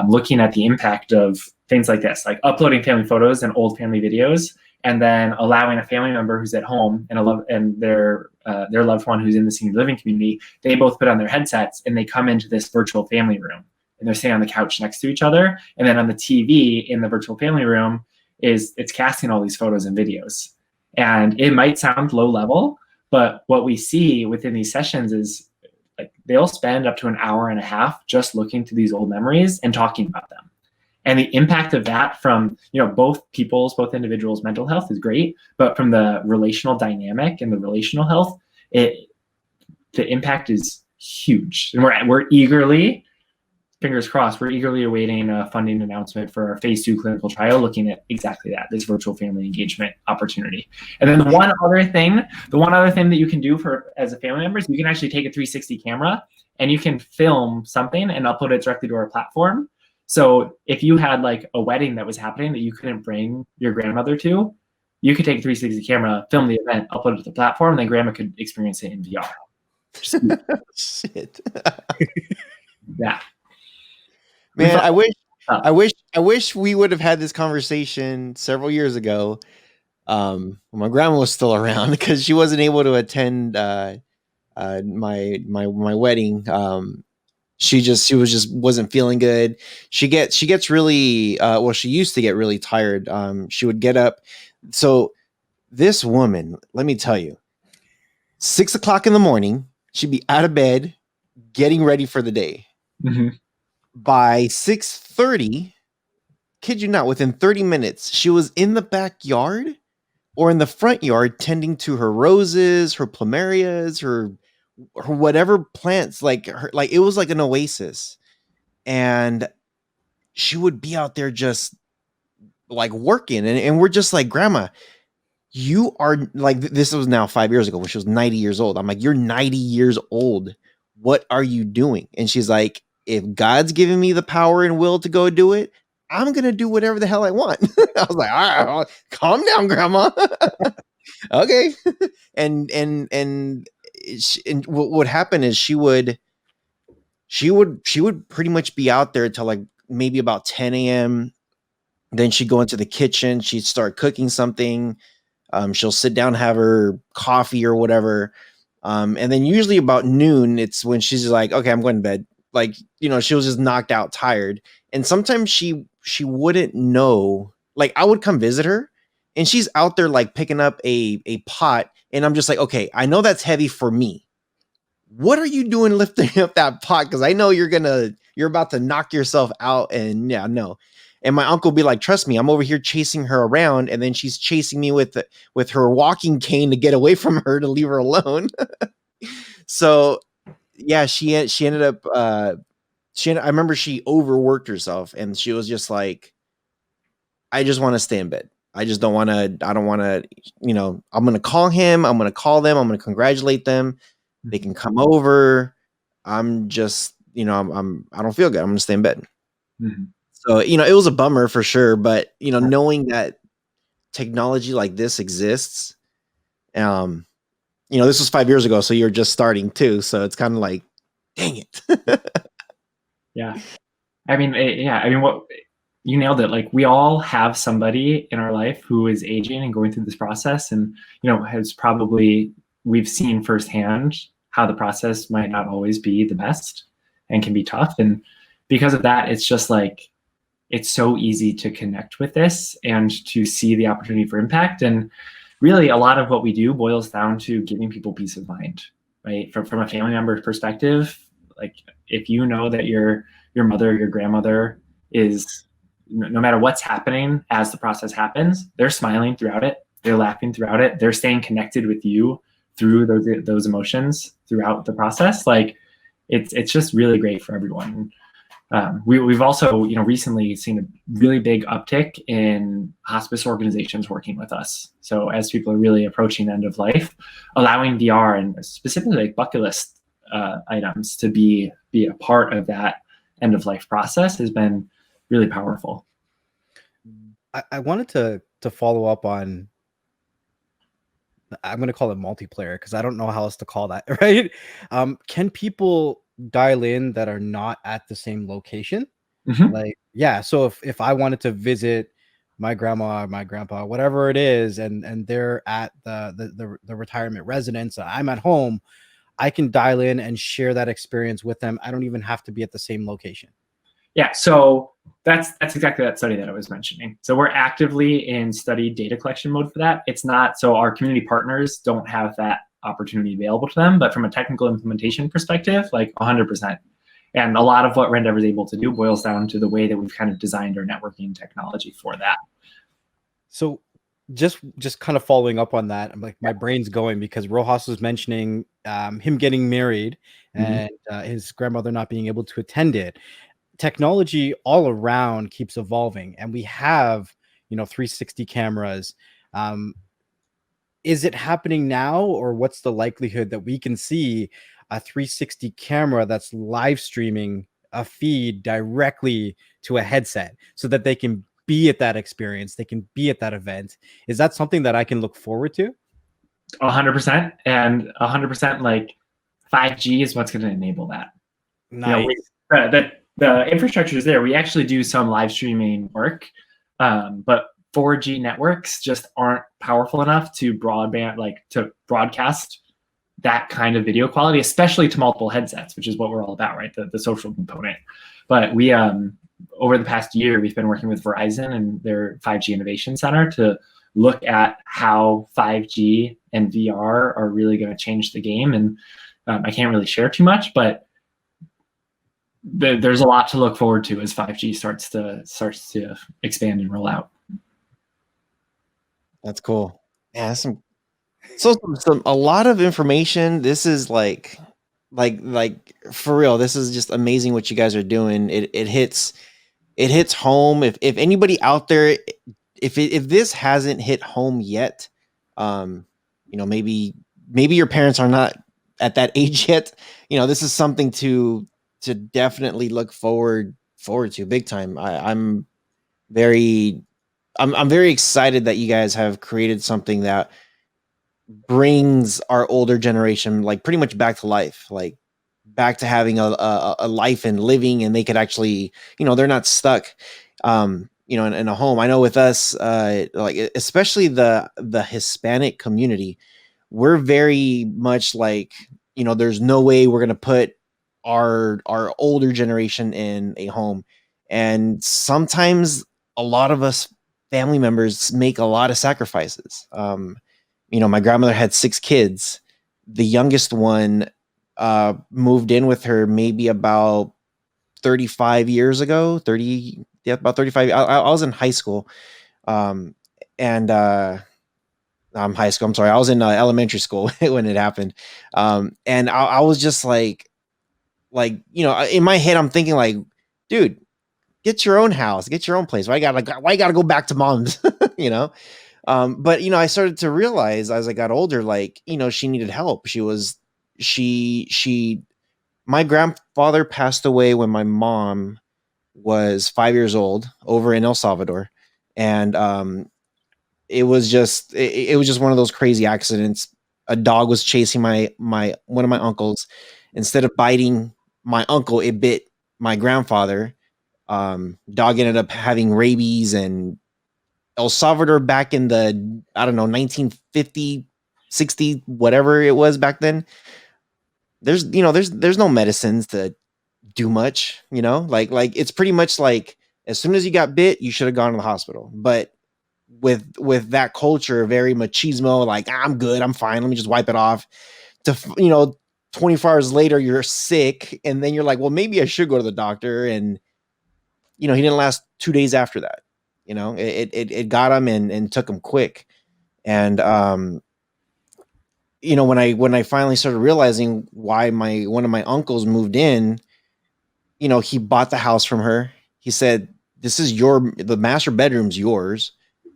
looking at the impact of things like this, like uploading family photos and old family videos, and then allowing a family member who's at home and their loved one who's in the senior living community, they both put on their headsets and they come into this virtual family room. And they're sitting on the couch next to each other. And then on the TV in the virtual family room, it's casting all these photos and videos. And it might sound low level, but what we see within these sessions is like they'll spend up to an hour and a half just looking to these old memories and talking about them. And the impact of that from both individuals' mental health is great, but from the relational dynamic and the relational health, the impact is huge. And we're eagerly, fingers crossed, we're eagerly awaiting a funding announcement for our phase 2 clinical trial looking at exactly that, this virtual family engagement opportunity. And then the one other thing that you can do as a family member is you can actually take a 360 camera and you can film something and upload it directly to our platform. So if you had like a wedding that was happening that you couldn't bring your grandmother to, you could take a 360 camera, film the event, upload it to the platform, and then grandma could experience it in VR. Shit. Yeah. Man, I wish we would have had this conversation several years ago. When my grandma was still around, because she wasn't able to attend my wedding. She wasn't feeling good. She gets really she used to get really tired. She would get up. So this woman, let me tell you, 6 o'clock in the morning, she'd be out of bed, getting ready for the day. Mm-hmm. By 6:30, kid you not, within 30 minutes, she was in the backyard or in the front yard tending to her roses, her plumerias, her whatever plants, like it was like an oasis. And she would be out there just like working. And we're just like, Grandma, you are like, this was now 5 years ago when she was 90 years old. I'm like, you're 90 years old. What are you doing? And she's like, if God's giving me the power and will to go do it, I'm going to do whatever the hell I want. I was like, all right, calm down, Grandma. Okay. And what would happen is she would pretty much be out there till like maybe about 10 a.m. Then she'd go into the kitchen. She'd start cooking something. She'll sit down, have her coffee or whatever. And then usually about noon, it's when she's like, okay, I'm going to bed. Like, she was just knocked out, tired. And sometimes she wouldn't know, like I would come visit her and she's out there like picking up a pot. And I'm just like, okay, I know that's heavy for me. What are you doing lifting up that pot? Because I know you're about to knock yourself out. And yeah, no. And my uncle would be like, trust me, I'm over here chasing her around. And then she's chasing me with her walking cane to get away from her, to leave her alone. So yeah, she ended up, I remember she overworked herself and she was just like, I just want to stay in bed. I just don't want to, I'm going to call him. I'm going to call them. I'm going to congratulate them. They can come over. I'm just, I don't feel good. I'm going to stay in bed. Mm-hmm. So, it was a bummer for sure. But, knowing that technology like this exists, this was 5 years ago. So you're just starting too. So it's kind of like, dang it. Yeah. I mean, what you nailed it. Like we all have somebody in our life who is aging and going through this process and, we've seen firsthand how the process might not always be the best and can be tough. And because of that, it's just like, it's so easy to connect with this and to see the opportunity for impact. And really a lot of what we do boils down to giving people peace of mind, right? From a family member perspective, like if you know that your mother or your grandmother is, no matter what's happening as the process happens, they're smiling throughout it, they're laughing throughout it, they're staying connected with you through those emotions throughout the process. Like it's just really great for everyone. We've also, recently seen a really big uptick in hospice organizations working with us. So as people are really approaching the end of life, allowing VR and specifically like bucket list items to be a part of that end of life process has been really powerful. I wanted to follow up on, I'm going to call it multiplayer because I don't know how else to call that, right? Can people dial in that are not at the same location? Mm-hmm. Like, yeah. So if I wanted to visit my grandma, my grandpa, whatever it is, and they're at the retirement residence, I'm at home, I can dial in and share that experience with them. I don't even have to be at the same location. Yeah, so that's exactly that study that I was mentioning. So we're actively in study data collection mode for that. It's not, so our community partners don't have that opportunity available to them, but from a technical implementation perspective, like 100%. And a lot of what Rendever is able to do boils down to the way that we've kind of designed our networking technology for that. So just kind of following up on that, I'm like, my brain's going because Rohas was mentioning him getting married and his grandmother not being able to attend it. Technology all around keeps evolving, and we have 360 cameras. Is it happening now, or what's the likelihood that we can see a 360 camera that's live streaming a feed directly to a headset so that they can be at that experience, they can be at that event? Is that something that I can look forward to? 100%, and 100%, like 5G is what's going to enable that. Nice. The infrastructure is there. We actually do some live streaming work, but 4G networks just aren't powerful enough to broadcast that kind of video quality, especially to multiple headsets, which is what we're all about, right? The social component. But we, over the past year, we've been working with Verizon and their 5G Innovation Center to look at how 5G and VR are really going to change the game. And I can't really share too much, but there's a lot to look forward to as 5G starts to expand and roll out. That's cool. Yeah, some a lot of information. This is like for real. This is just amazing what you guys are doing. It hits home. If anybody out there, if this hasn't hit home yet, maybe your parents are not at that age yet. This is something to definitely look forward to big time. I'm very excited that you guys have created something that brings our older generation like pretty much back to life, like back to having a life and living, and they could actually, they're not stuck in a home. I know with us, like especially the Hispanic community, we're very much like, there's no way we're gonna put our older generation in a home. And sometimes a lot of us family members make a lot of sacrifices. My grandmother had 6 kids. The youngest one moved in with her maybe about 35 years ago. 30, yeah, about 35. I was in high school, and high school. I'm sorry, I was in elementary school when it happened, and I was just like, in my head, I'm thinking like, dude, get your own house, get your own why you gotta go back to mom's, you know. But I started to realize as I got older, like, she needed help. She my grandfather passed away when my mom was 5 years old over in El Salvador. And it was just one of those crazy accidents. A dog was chasing my one of my uncles. Instead of biting my uncle, it bit my grandfather. Dog ended up having rabies. And El Salvador back in the, I don't know, 1950, 60, whatever it was back then, there's no medicines to do much, like it's pretty much like as soon as you got bit, you should have gone to the hospital. But with that culture, very machismo, like, I'm good, I'm fine, let me just wipe it off, to 24 hours later you're sick, and then you're like, well, maybe I should go to the doctor. And he didn't last 2 days after that. It got him and took him quick. And when I finally started realizing why one of my uncles moved in, he bought the house from her. He said, "This is the master bedroom's yours.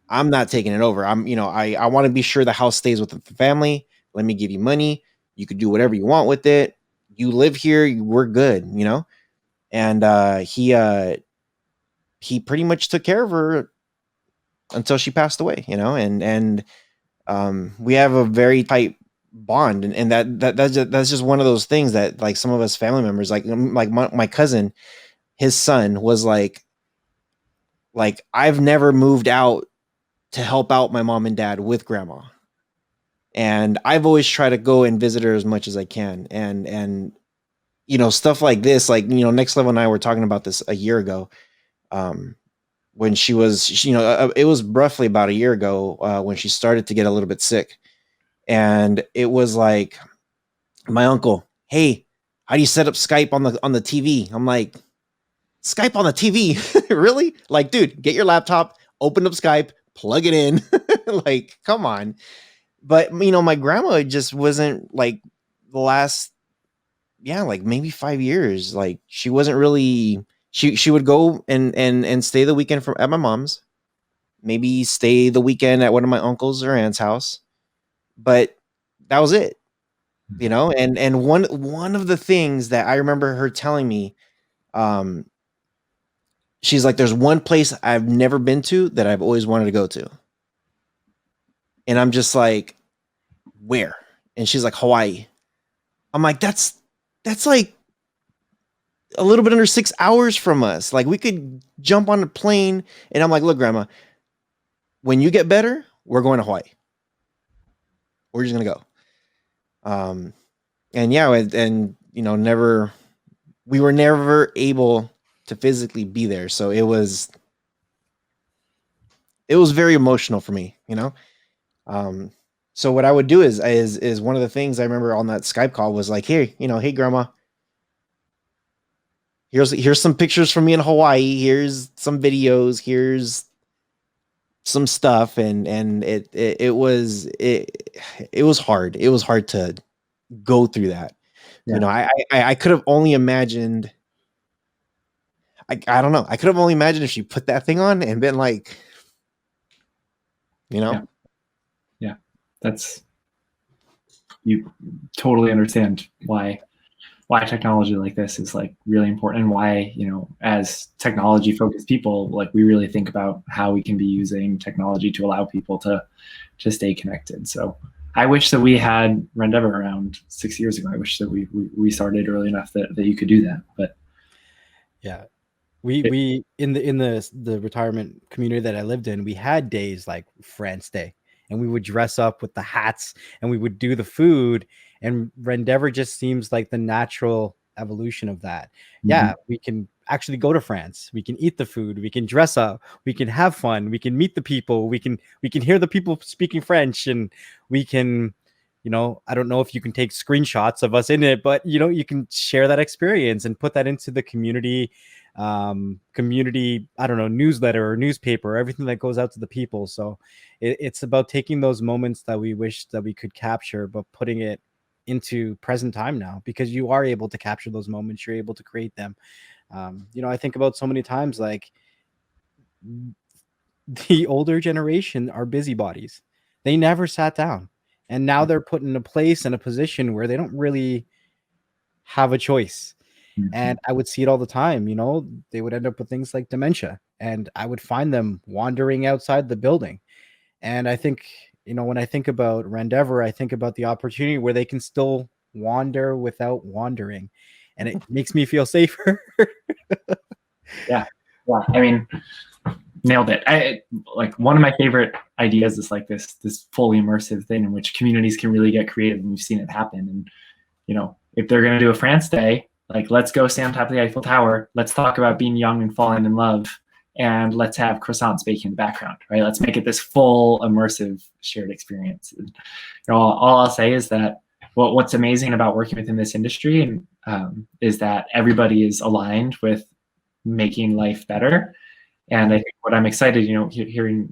I'm not taking it over. I want to be sure the house stays with the family. Let me give you money. You could do whatever you want with it. You live here. We're good. And he pretty much took care of her until she passed away. And we have a very tight bond, and that's just one of those things that, like, some of us family members, like my cousin, his son was like I've never moved out to help out my mom and dad with grandma, and I've always tried to go and visit her as much as I can, and stuff like this, like, Next Level and I were talking about this a year ago, when it was roughly about a year ago, when she started to get a little bit sick, and it was like my uncle, "Hey, how do you set up Skype on the TV?" I'm like, "Skype on the TV? Really? Like, dude, get your laptop, open up Skype, plug it in." Like, come on. But my grandma just wasn't, like, the last, yeah, like maybe 5 years. Like, she wasn't really. She would go and stay the weekend at my mom's, maybe stay the weekend at one of my uncles or aunt's house, but that was it. And one of the things that I remember her telling me, um she's like, "There's one place I've never been to that I've always wanted to go to." And I'm just like, "Where?" And she's like, "Hawaii." I'm like, that's like a little bit under 6 hours from us. Like, we could jump on a plane. And I'm like, "Look, grandma, when you get better, we're going to Hawaii. We're just gonna go." And yeah, and never, we were never able to physically be there. So it was very emotional for me. So what I would do is one of the things I remember on that Skype call was like, "Hey, grandma, here's some pictures from me in Hawaii. Here's some videos. Here's some stuff." And it was hard. It was hard to go through that. Yeah. I could have only imagined. I don't know. I could have only imagined if she put that thing on and been like, you know. Yeah. Yeah. That's, you totally understand why technology like this is like really important, and why, as technology focused people, like, we really think about how we can be using technology to allow people to stay connected. So I wish that we had Rendever around 6 years ago. I wish that we started early enough that you could do that. But Yeah. We in the retirement community that I lived in, we had days like France Day, and we would dress up with the hats and we would do the food, and Rendever just seems like the natural evolution of that. Yeah, we can actually go to France, we can eat the food, we can dress up, we can have fun, we can meet the people, we can hear the people speaking French, and we can, I don't know if you can take screenshots of us in it, but you can share that experience and put that into the community, I don't know, newsletter or newspaper, everything that goes out to the people. So it's about taking those moments that we wish that we could capture, but putting it into present time now, because you are able to capture those moments, you're able to create them. I think about so many times, like, the older generation are busybodies. They never sat down, and now they're put in a place and a position where they don't really have a choice. And I would see it all the time. They would end up with things like dementia, and I would find them wandering outside the building. And I think, when I think about Rendever, I think about the opportunity where they can still wander without wandering, and it makes me feel safer. yeah, I mean, nailed it. Like, one of my favorite ideas is like this fully immersive thing in which communities can really get creative, and we've seen it happen. And if they're going to do a France Day, like, let's go stand on top of the Eiffel Tower, let's talk about being young and falling in love, and let's have croissants baking in the background, right? Let's make it this full immersive shared experience. And, all I'll say is that what's amazing about working within this industry is that everybody is aligned with making life better. And I think what I'm excited, hearing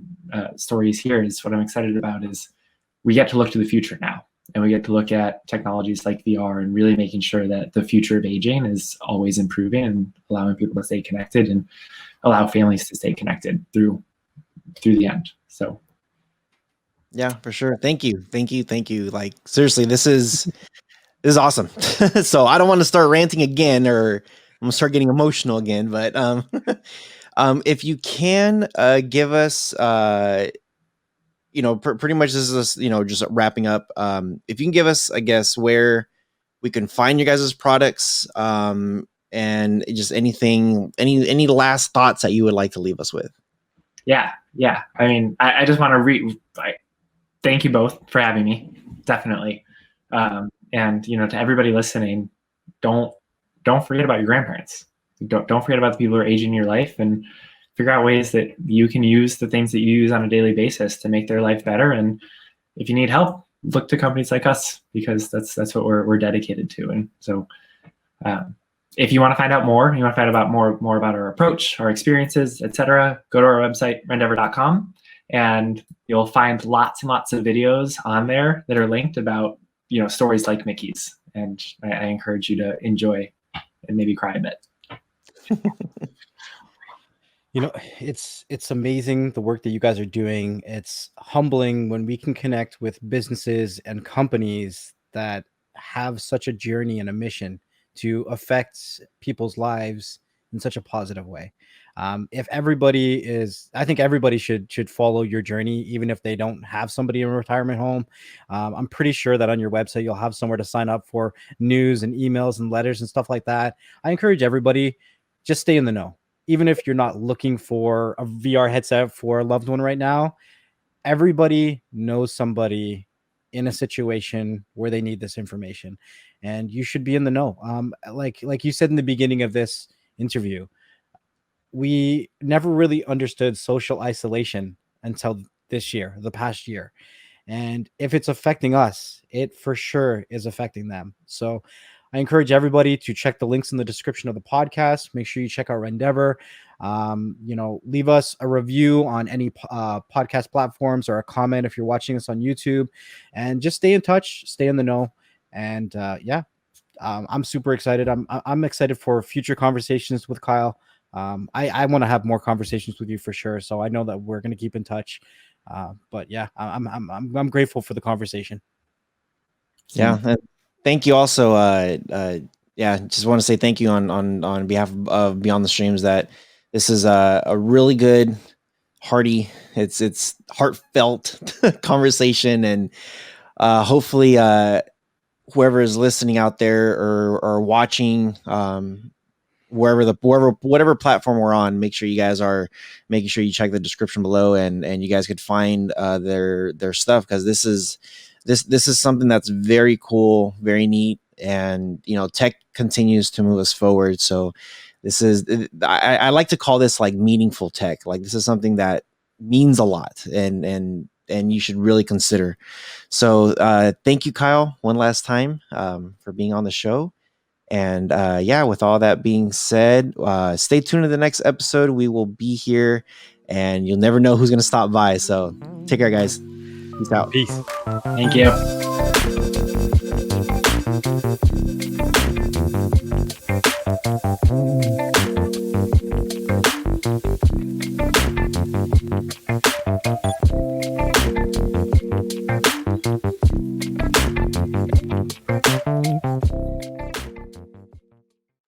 stories here, is what I'm excited about is we get to look to the future now. and we get to look at technologies like VR and really making sure that the future of aging is always improving and allowing people to stay connected and allow families to stay connected through the end. So Yeah, for sure. Thank you. Like, seriously, this is awesome. So I don't want to start ranting again, or I'm gonna start getting emotional again. But if you can give us, pretty much this is just wrapping up. If you can give us, I guess, where we can find your guys' products, and just anything, any last thoughts that you would like to leave us with. Yeah. I mean, I just want to thank you both for having me. Definitely. And to everybody listening, don't forget about your grandparents. Don't forget about the people who are aging in your life, and figure out ways that you can use the things that you use on a daily basis to make their life better. And if you need help, look to companies like us, because that's what we're dedicated to. And so if you want to find out more, you want to find out more about our approach, our experiences, etc., go to our website, rendever.com, and you'll find lots and lots of videos on there that are linked about stories like Mickey's. And I encourage you to enjoy and maybe cry a bit. It's amazing the work that you guys are doing. It's humbling when we can connect with businesses and companies that have such a journey and a mission to affect people's lives in such a positive way. If everybody I think everybody should follow your journey, even if they don't have somebody in a retirement home. I'm pretty sure that on your website, you'll have somewhere to sign up for news and emails and letters and stuff like that. I encourage everybody, just stay in the know. Even if you're not looking for a VR headset for a loved one right now, everybody knows somebody in a situation where they need this information, and you should be in the know. Like you said in the beginning of this interview, we never really understood social isolation until the past year. And if it's affecting us, it for sure is affecting them. So I encourage everybody to check the links in the description of the podcast. Make sure you check out Rendever. Leave us a review on any podcast platforms, or a comment if you're watching us on YouTube, and just stay in touch, stay in the know. And I'm super excited. I'm excited for future conversations with Kyle. I want to have more conversations with you for sure. So I know that we're going to keep in touch. But yeah, I'm grateful for the conversation. Yeah. Thank you also. Just want to say thank you on behalf of Beyond the Streams, that this is a really good, hearty, it's heartfelt conversation. And hopefully whoever is listening out there or watching, whatever platform we're on, make sure you guys are making sure you check the description below, and you guys could find their stuff, because this is something that's very cool, very neat, and tech continues to move us forward. So this is, I like to call this like meaningful tech. Like, this is something that means a lot, and you should really consider. So thank you, Kyle, one last time for being on the show. And with all that being said, stay tuned to the next episode. We will be here, and you'll never know who's going to stop by. So take care, guys. Peace out. Peace. Thank you.